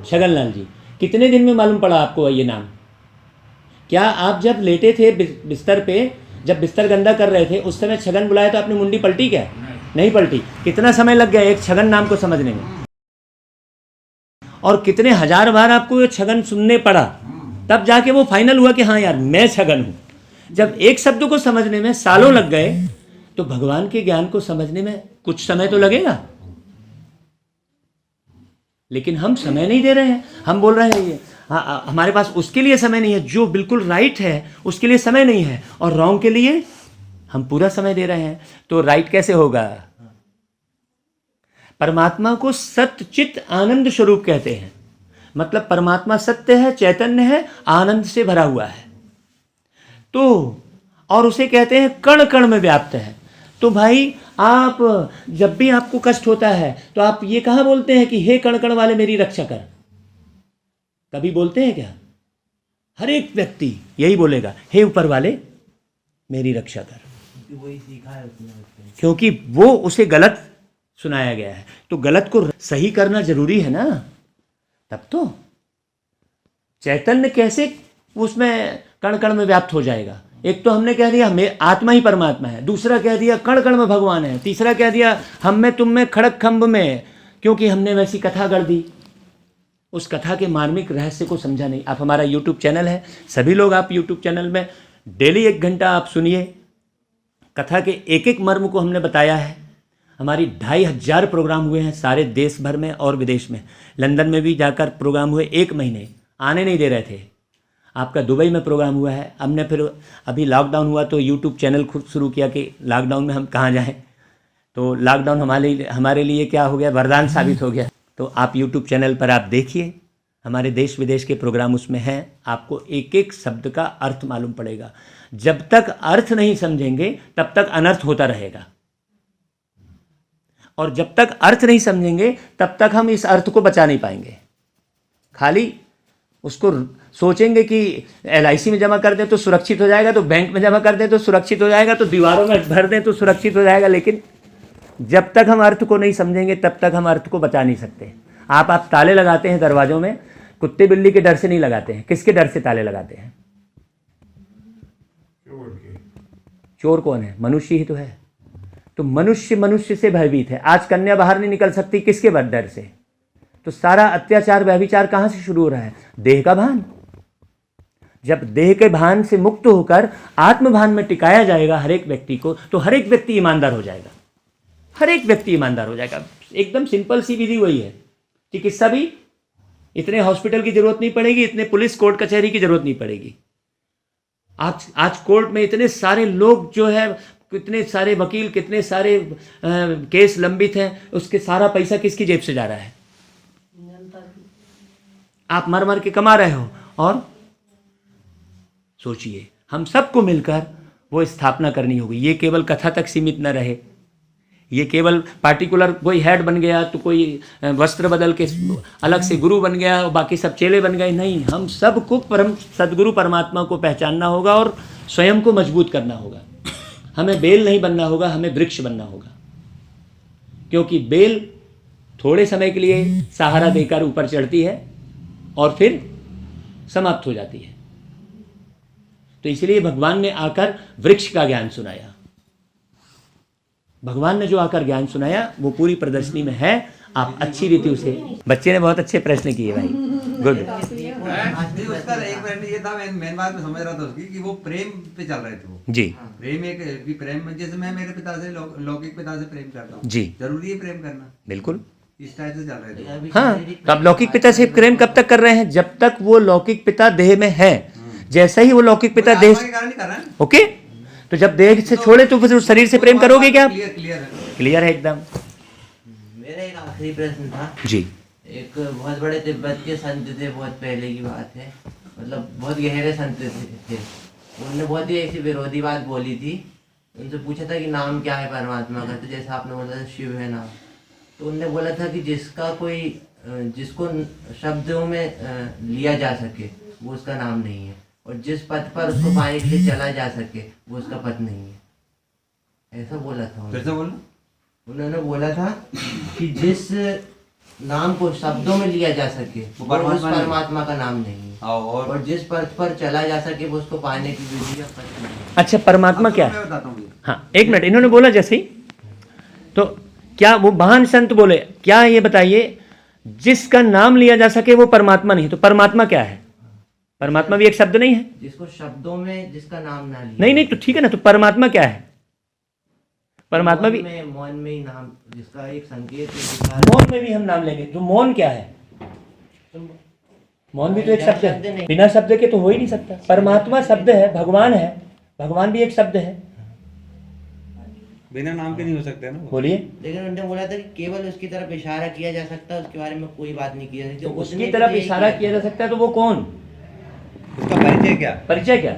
छगन लाल जी। कितने दिन में मालूम पड़ा आपको ये नाम? क्या आप जब लेटे थे बिस्तर पे, जब बिस्तर गंदा कर रहे थे, उस समय छगन बुलाया तो आपने मुंडी पलटी क्या? नहीं पलटी। कितना समय लग गया एक छगन नाम को समझने में? और कितने हजार बार आपको ये छगन सुनने पड़ा, तब जाके वो फाइनल हुआ कि हाँ यार मैं छगन हूं। जब एक शब्द को समझने में सालों लग गए तो भगवान के ज्ञान को समझने में कुछ समय तो लगेगा। लेकिन हम समय नहीं दे रहे हैं। हम बोल रहे हैं ये हाँ, हमारे पास उसके लिए समय नहीं है, जो बिल्कुल राइट है उसके लिए समय नहीं है, और रॉन्ग के लिए हम पूरा समय दे रहे हैं। तो राइट कैसे होगा? परमात्मा को सत्य चित्त आनंद स्वरूप कहते हैं। मतलब परमात्मा सत्य है, चैतन्य है, आनंद से भरा हुआ है। तो और उसे कहते हैं कण कण में व्याप्त है। तो भाई आप जब भी आपको कष्ट होता है तो आप ये कहाँ बोलते हैं कि हे कण कण वाले मेरी रक्षा कर? कभी बोलते हैं क्या? हर एक व्यक्ति यही बोलेगा, हे ऊपर वाले मेरी रक्षा कर, वही सीखा है उसने बचपन से। क्योंकि वो उसे गलत सुनाया गया है। तो गलत को सही करना जरूरी है ना, तब तो चैतन्य कैसे उसमें कण कण में व्याप्त हो जाएगा। एक तो हमने कह दिया मैं आत्मा ही परमात्मा है, दूसरा कह दिया कण कण में भगवान है, तीसरा कह दिया हम में तुम में खड़क खंभ में, क्योंकि हमने वैसी कथा गढ़ दी। उस कथा के मार्मिक रहस्य को समझा नहीं। आप हमारा यूट्यूब चैनल है, सभी लोग आप यूट्यूब चैनल में डेली 1 घंटा आप सुनिए, कथा के एक एक मर्म को हमने बताया है। हमारी 2500 प्रोग्राम हुए हैं सारे देश भर में और विदेश में। लंदन में भी जाकर प्रोग्राम हुए, 1 महीने आने नहीं दे रहे थे। आपका दुबई में प्रोग्राम हुआ है। हमने फिर अभी लॉकडाउन हुआ तो यूट्यूब चैनल खुद शुरू किया कि लॉकडाउन में हम कहाँ जाएं। तो लॉकडाउन हमारे लिए क्या हो गया, वरदान साबित हो गया। तो आप यूट्यूब चैनल पर आप देखिए, हमारे देश विदेश के प्रोग्राम उसमें हैं। आपको एक एक शब्द का अर्थ मालूम पड़ेगा। जब तक अर्थ नहीं समझेंगे तब तक अनर्थ होता रहेगा, और जब तक अर्थ नहीं समझेंगे तब तक हम इस अर्थ को बचा नहीं पाएंगे। खाली उसको सोचेंगे कि LIC में जमा कर दें तो सुरक्षित हो जाएगा, तो बैंक में जमा कर दें तो सुरक्षित हो जाएगा, तो दीवारों में भर दें तो सुरक्षित हो जाएगा। लेकिन जब तक हम अर्थ को नहीं समझेंगे तब तक हम अर्थ को बचा नहीं सकते। आप ताले लगाते हैं दरवाजों में, कुत्ते बिल्ली के डर से नहीं लगाते हैं। किसके डर से ताले लगाते हैं? चोर कौन है? मनुष्य ही तो है। तो मनुष्य से भयभीत है। आज कन्या बाहर नहीं निकल सकती, किसके डर से? तो सारा अत्याचार व्यभिचार कहाँ से शुरू हो रहा है? देह का भान। जब देह के भान से मुक्त होकर आत्म भान में टिकाया जाएगा हर एक व्यक्ति को, तो हर एक व्यक्ति ईमानदार हो जाएगा। हर एक व्यक्ति ईमानदार हो जाएगा। एकदम सिंपल सी विधि वही है। चिकित्सा भी इतने हॉस्पिटल की जरूरत नहीं पड़ेगी, इतने पुलिस कोर्ट कचहरी की जरूरत नहीं पड़ेगी। आज कोर्ट में इतने सारे लोग जो है, कितने सारे वकील, कितने सारे केस लंबित हैं, उसके सारा पैसा किसकी जेब से जा रहा है? आप मर मर के कमा रहे हो। और सोचिए, हम सबको मिलकर वो स्थापना करनी होगी। ये केवल कथा तक सीमित न रहे, ये केवल पार्टिकुलर कोई हेड बन गया तो कोई वस्त्र बदल के अलग से गुरु बन गया और बाकी सब चेले बन गए। नहीं, हम सबको परम सदगुरु परमात्मा को पहचानना होगा और स्वयं को मजबूत करना होगा। हमें बेल नहीं बनना होगा, हमें वृक्ष बनना होगा। क्योंकि बेल थोड़े समय के लिए सहारा देकर ऊपर चढ़ती है और फिर समाप्त हो जाती है। तो इसलिए भगवान ने आकर वृक्ष का ज्ञान सुनाया। भगवान ने जो आकर ज्ञान सुनाया वो पूरी प्रदर्शनी में है। आप अच्छी रीति उसे। बच्चे ने बहुत अच्छे प्रश्न किए भाई, गुड। उसका एक प्रश्न ये था, मेन बात मैं समझ रहा था उसकी, कि वो प्रेम पे चल रहे थे वो जी। प्रेम एक प्रेम, जैसे मैं मेरे पिता से लौकिक पिता से प्रेम करता हूँ जी, जरूरी है प्रेम करना? बिल्कुल। इस टाइप से चल रहे थे। हाँ, तो आप लौकिक पिता से प्रेम कब तक कर रहे हैं? जब तक वो लौकिक पिता देह में है। जैसे ही वो लौकिक पिता देह, ओके, तो जब देह से छोड़े तो फिर शरीर से प्रेम करोगे क्या? क्लियर है एकदम। मेरा एक आखिरी प्रश्न था जी। एक बहुत बड़े तिब्बत के संत थे, बहुत पहले की बात है, मतलब बहुत गहरे संत थे। उन्होंने बहुत ही ऐसी विरोधी बात बोली थी। उनसे पूछा था कि नाम क्या है परमात्मा का, तो जैसे आपने बोला था शिव है नाम, तो उनने बोला था कि जिसको शब्दों में लिया जा सके वो उसका नाम नहीं है, और जिस पथ पर उसको पाने के लिए चला जा सके वो उसका पथ नहीं है। ऐसा बोला था उन्होंने बोला था कि जिस नाम को शब्दों में लिया जा सके वो उस परमात्मा का नाम नहीं है, और जिस पथ पर चला जा सके वो उसको पाने की विधि या पथ नहीं है। अच्छा, परमात्मा क्या है? हाँ, एक मिनट, इन्होंने बोला जैसे ही, तो क्या वो महान संत बोले क्या? ये बताइए, जिसका नाम लिया जा सके वो परमात्मा नहीं है। तो परमात्मा क्या है? परमात्मा भी एक शब्द नहीं है? जिसको शब्दों में जिसका नाम ना लिया। नहीं नहीं, तो ठीक है ना, तो परमात्मा क्या है? परमात्मा भी मौन में ही नाम, जिसका एक संकेत है। मौन में भी हम नाम लेंगे। तो मौन क्या है? मौन भी तो एक शब्द है, बिना शब्द के तो हो ही नहीं सकता। परमात्मा शब्द है, भगवान है, भगवान भी एक शब्द है, बिना नाम के नहीं हो सकते ना। बोलिए। लेकिन उन्होंने बोला था कि केवल उसकी तरफ इशारा किया जा सकता है, उसके बारे में कोई बात नहीं की जा सकती। तो उसकी तरफ इशारा किया जा सकता है, तो वो कौन? उसका परिचय क्या? परिचय क्या?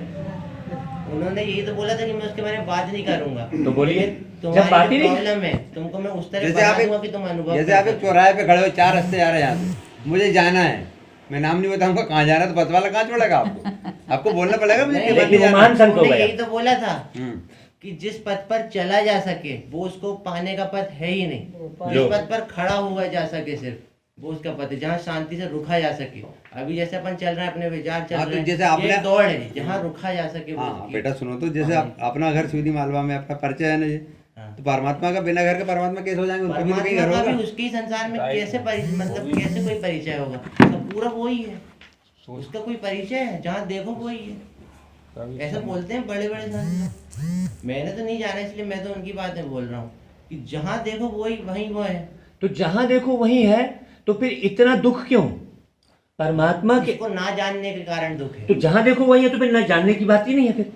उन्होंने यही तो बोला था कि मैं उसके बारे में बात नहीं करूंगा। तो बोलिए। जब बात तुम्हारी ही जो नहीं, प्रॉब्लम है, तुमको मैं उस तरह जैसे आप बता दूंगा कि तुम अनुभव जैसे कर आप एक सको। चौराहे पे खड़े हो, 4 रास्ते जा रहे हैं यहाँ से, मुझे जाना है, मैं नाम नहीं बताऊंगा कहाँ जाना है, तो बस वाला कहाँ छोड़ेगा आपको? आपको बोलना पड़ेगा मुझे नहीं, किधर लेकिन वो जाना है। महान संत हो उन्होंने गया। यही तो बोला था हम्म। कि जिस पथ पर चला जा सके वो उसको पाने का पथ है ही नहीं। लो। जिस पथ पर खड़ा हुआ जा सके सिर्फ वो उसका पथ है, जहाँ शांति से रुका जा सके। अभी जैसे अपन चल रहे हैं, अपने विचार चल हाँ, तो रहे हैं, जैसे ये आपने- एक दौड़ है जहाँ रुका जा सके वो हाँ उसकी। बेटा सुनो, तो जैसे अपना घर सीधी मालवा में आपका परिचय है ना ये, हाँ। तो परमात्मा का बिना घर के परमात्मा कैसे हो जाएंगे? उनका भी तो कहीं घर परमात्मा का होगा। भी उसके ही संसार में कैसे मतलब कैसे कोई परिचय होगा? तो पूरा वही है, उसका कोई परिचय है, जहाँ देखो वही है। ऐसा बोलते हैं बड़े बड़े संत। मैंने तो नहीं जाना, इसलिए मैं तो उनकी बातें बोल रहा हूँ कि जहाँ देखो वही वही वो है। तो जहां देखो वही है, तो फिर इतना दुख क्यों? परमात्मा के, इसको ना जानने के कारण दुख है। तो जहां देखो वही है, तो फिर न जानने की बात ही नहीं है फिर।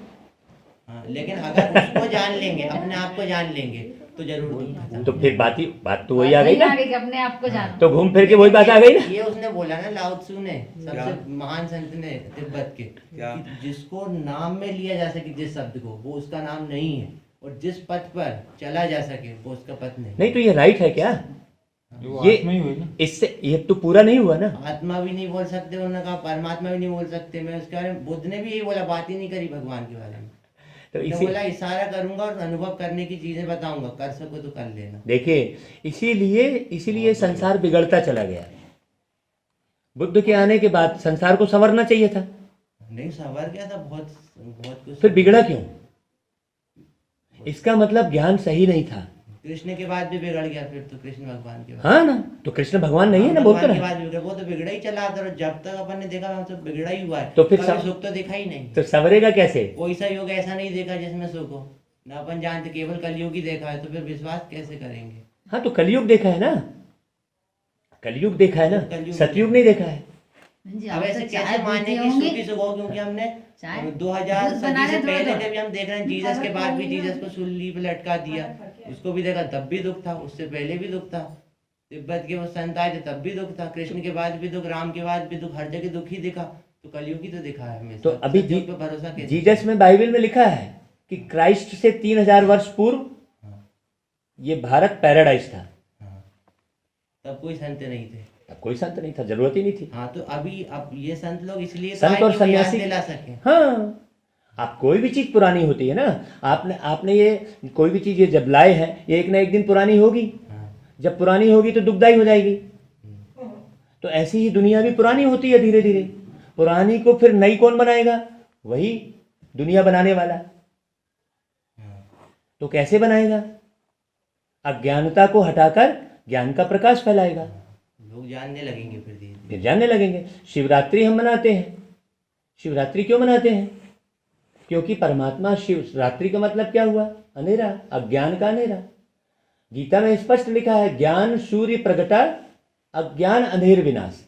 हाँ, लेकिन अगर उसको जान लेंगे, अपने आप को जान लेंगे, तो जरूर दुख खत्म। तो फिर बात तो वही आ गई ना। आगे कि अपने आप को जानो। तो घूम फिर के वही बात आ गई ना। ये उसने बोला ना, लाओ त्सु ने, क्या? सबसे महान संत ने तिब्बत के, क्या? कि जिसको नाम में लिया जा सके जिस शब्द को, वो उसका नाम नहीं है, और जिस पथ पर चला जा सके वो उसका पथ नहीं। नहीं तो ये राइट है क्या? ये इससे ये तो पूरा नहीं हुआ ना। आत्मा भी नहीं बोल सकते, उन्होंने कहा परमात्मा भी नहीं बोल सकते। मैं उसके बारे में, बुद्ध ने भी यही बोला, बात ही नहीं करी भगवान के बारे में। तो तो इसी बोला इशारा करूंगा और अनुभव करने की चीजें बताऊंगा, कर सको तो कर लेना। देखिए, इसीलिए संसार बिगड़ता चला गया। बुद्ध के आने के बाद संसार को संवरना चाहिए था, नहीं संवर गया था बहुत बहुत कुछ। फिर बिगड़ा क्यों? इसका मतलब ज्ञान सही नहीं था। कृष्ण के बाद भी बिगड़ गया फिर तो, कृष्ण भगवान के बाद। हाँ ना, तो कृष्ण भगवान नहीं है ना, बोलते भगवान के रहे। बाद बिगड़ा, वो तो बिगड़ा ही चला था। और जब तक अपन ने देखा हम सब बिगड़ा ही हुआ है। तो फिर कभी सुख तो दिखा ही नहीं। तो संवरेगा कैसे? कोई सा योग ऐसा नहीं देखा जिसमें सुख हो ना। अपन जानते केवल कलयुग ही देखा है, तो फिर विश्वास कैसे करेंगे? हाँ, तो कलयुग देखा है ना, कलयुग देखा है ना, कलयुग सतयुग नहीं देखा है। जी, अब आप ऐसे तो चाय कैसे माने पीते कि होंगे। सुखी सुख हो? क्योंकि हमने चाय? 2000 दूध सदी बनाने से दो पहले तो। के भी हम देख रहे हैं। जीसस के बाद भी जीसस को सूली पे लटका दिया, उसको भी देखा तब भी दुख था, उससे पहले भी दुख था। तिब्बत के वो संत आए थे तब भी दुख था, कृष्ण के बाद भी दुख, राम के बाद भी दुख, हर जगह दुख ही दिखा। तो कलयुग ही तो दिखा है हमेशा। तो अभी सतयुग पे भरोसा कैसे? जीसस में, बाइबल में लिखा है कि क्राइस्ट से 3000 वर्ष पूर्व ये भारत पैराडाइज था। हाँ। तब कोई संत नहीं थे। तब कोई संत नहीं था, जरूरत ही नहीं थी। हाँ, तो अभी अब ये संत लोग इसलिए तो संत आए और कि वो याद सन्यासी, दिला सके। हाँ, आप कोई भी चीज पुरानी होती है ना, आपने ये कोई भी चीज ये जब लाए हैं, ये एक ना एक दिन पुरानी होगी। हाँ। जब पुरानी होगी तो दुखदाई हो जाएगी। तो ऐसी ही दुनिया भी पुरानी होती है धीरे धीरे। पुरानी को फिर नई कौन बनाएगा? वही दुनिया बनाने वाला। तो कैसे बनाएगा? अज्ञानता को हटाकर ज्ञान का प्रकाश फैलाएगा, लोग जानने लगेंगे फिर धीरे धीरे। फिर जानने लगेंगे। शिवरात्रि हम मनाते हैं। शिवरात्रि क्यों मनाते हैं? क्योंकि परमात्मा, शिवरात्रि का मतलब क्या हुआ? अंधेरा, अज्ञान का अंधेरा। गीता में स्पष्ट लिखा है, ज्ञान सूर्य प्रगटा, अज्ञान अंधेर विनाश।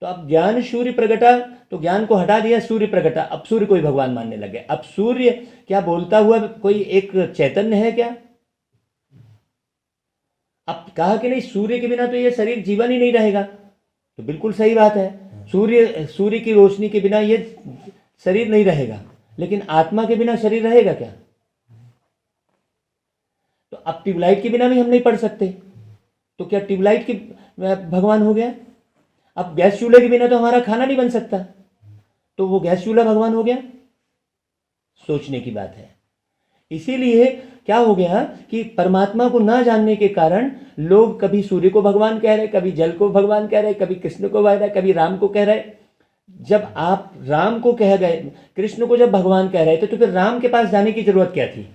तो अब ज्ञान सूर्य प्रगटा, तो ज्ञान को हटा दिया, सूर्य प्रगटा। अब सूर्य को ही भगवान मानने लगे। अब सूर्य क्या बोलता हुआ कोई एक चैतन्य है क्या? अब कहा कि नहीं, सूर्य के बिना तो ये शरीर जीवन ही नहीं रहेगा। तो बिल्कुल सही बात है, सूर्य की रोशनी के बिना ये शरीर नहीं रहेगा, लेकिन आत्मा के बिना शरीर रहेगा क्या? तो अब ट्यूबलाइट के बिना भी हम नहीं पढ़ सकते, तो क्या ट्यूबलाइट की भगवान हो गया? अब गैस चूल्हे के बिना तो हमारा खाना नहीं बन सकता, तो वो गैस चूल्हा भगवान हो गया? सोचने की बात है। इसीलिए क्या हो गया कि परमात्मा को ना जानने के कारण लोग कभी सूर्य को भगवान कह रहे, कभी जल को भगवान कह रहे, कभी कृष्ण को कह रहे, कभी राम को कह रहे। जब आप राम को कह गए, कृष्ण को जब भगवान कह रहे थे, तो फिर राम के पास जाने की जरूरत क्या थी?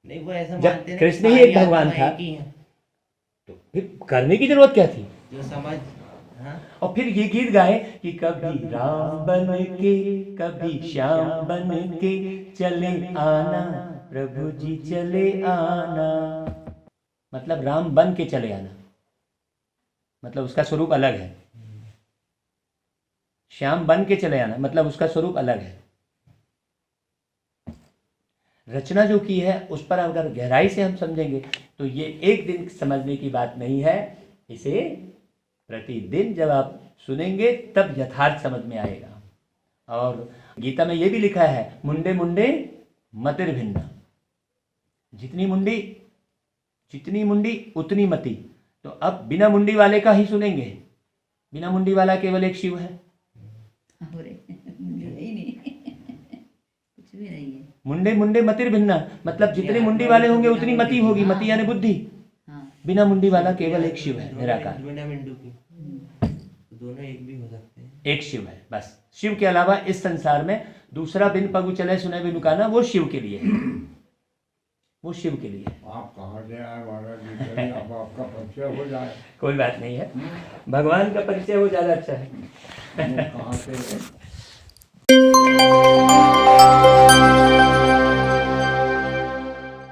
नहीं, वो ऐसा जब मानते हैं कृष्ण कि ही एक सारी भगवान आत्मा था। एक ही है। तो फिर करने की जरूरत क्या थी? जो समझ, हाँ और फिर ये गीत गाए कि कभी राम बन के कभी श्याम बन के चले आना, प्रभु जी चले आना। मतलब राम बन के चले आना, मतलब उसका स्वरूप अलग है। श्याम बन के चले आना, मतलब उसका स्वरूप अलग है। रचना जो की है उस पर अगर गहराई से हम समझेंगे तो ये एक दिन समझने की बात नहीं है। इसे प्रतिदिन जब आप सुनेंगे तब यथार्थ समझ में आएगा। और गीता में ये भी लिखा है, मुंडे मुंडे मतिर भिन्ना, जितनी मुंडी उतनी मति। तो अब बिना मुंडी वाले का ही सुनेंगे। बिना मुंडी वाला केवल एक शिव है। अरे, मुंडी है ही नहीं, कुछ भी नहीं है। मुंडे मुंडे मतिर भिन्ना, मतलब जितने मुंडी वाले होंगे उतनी मति होगी। मति यानी बुद्धि। हाँ, बिना मुंडी वाला केवल एक शिव है, निराकार। बिना मिंडू की दोनों एक भी हो सकते हैं। एक शिव है बस। शिव के अलावा इस संसार में दूसरा बिन पगु चले सुने बिनु काना, वो शिव के लिए है। वो शिव के लिए है। आप कहाँ से आए महाराज जी? चलिए, अब आपका परिचय हो जाए। कोई बात नहीं है, भगवान का परिचय हो ज्यादा अच्छा है। वो कहाँ से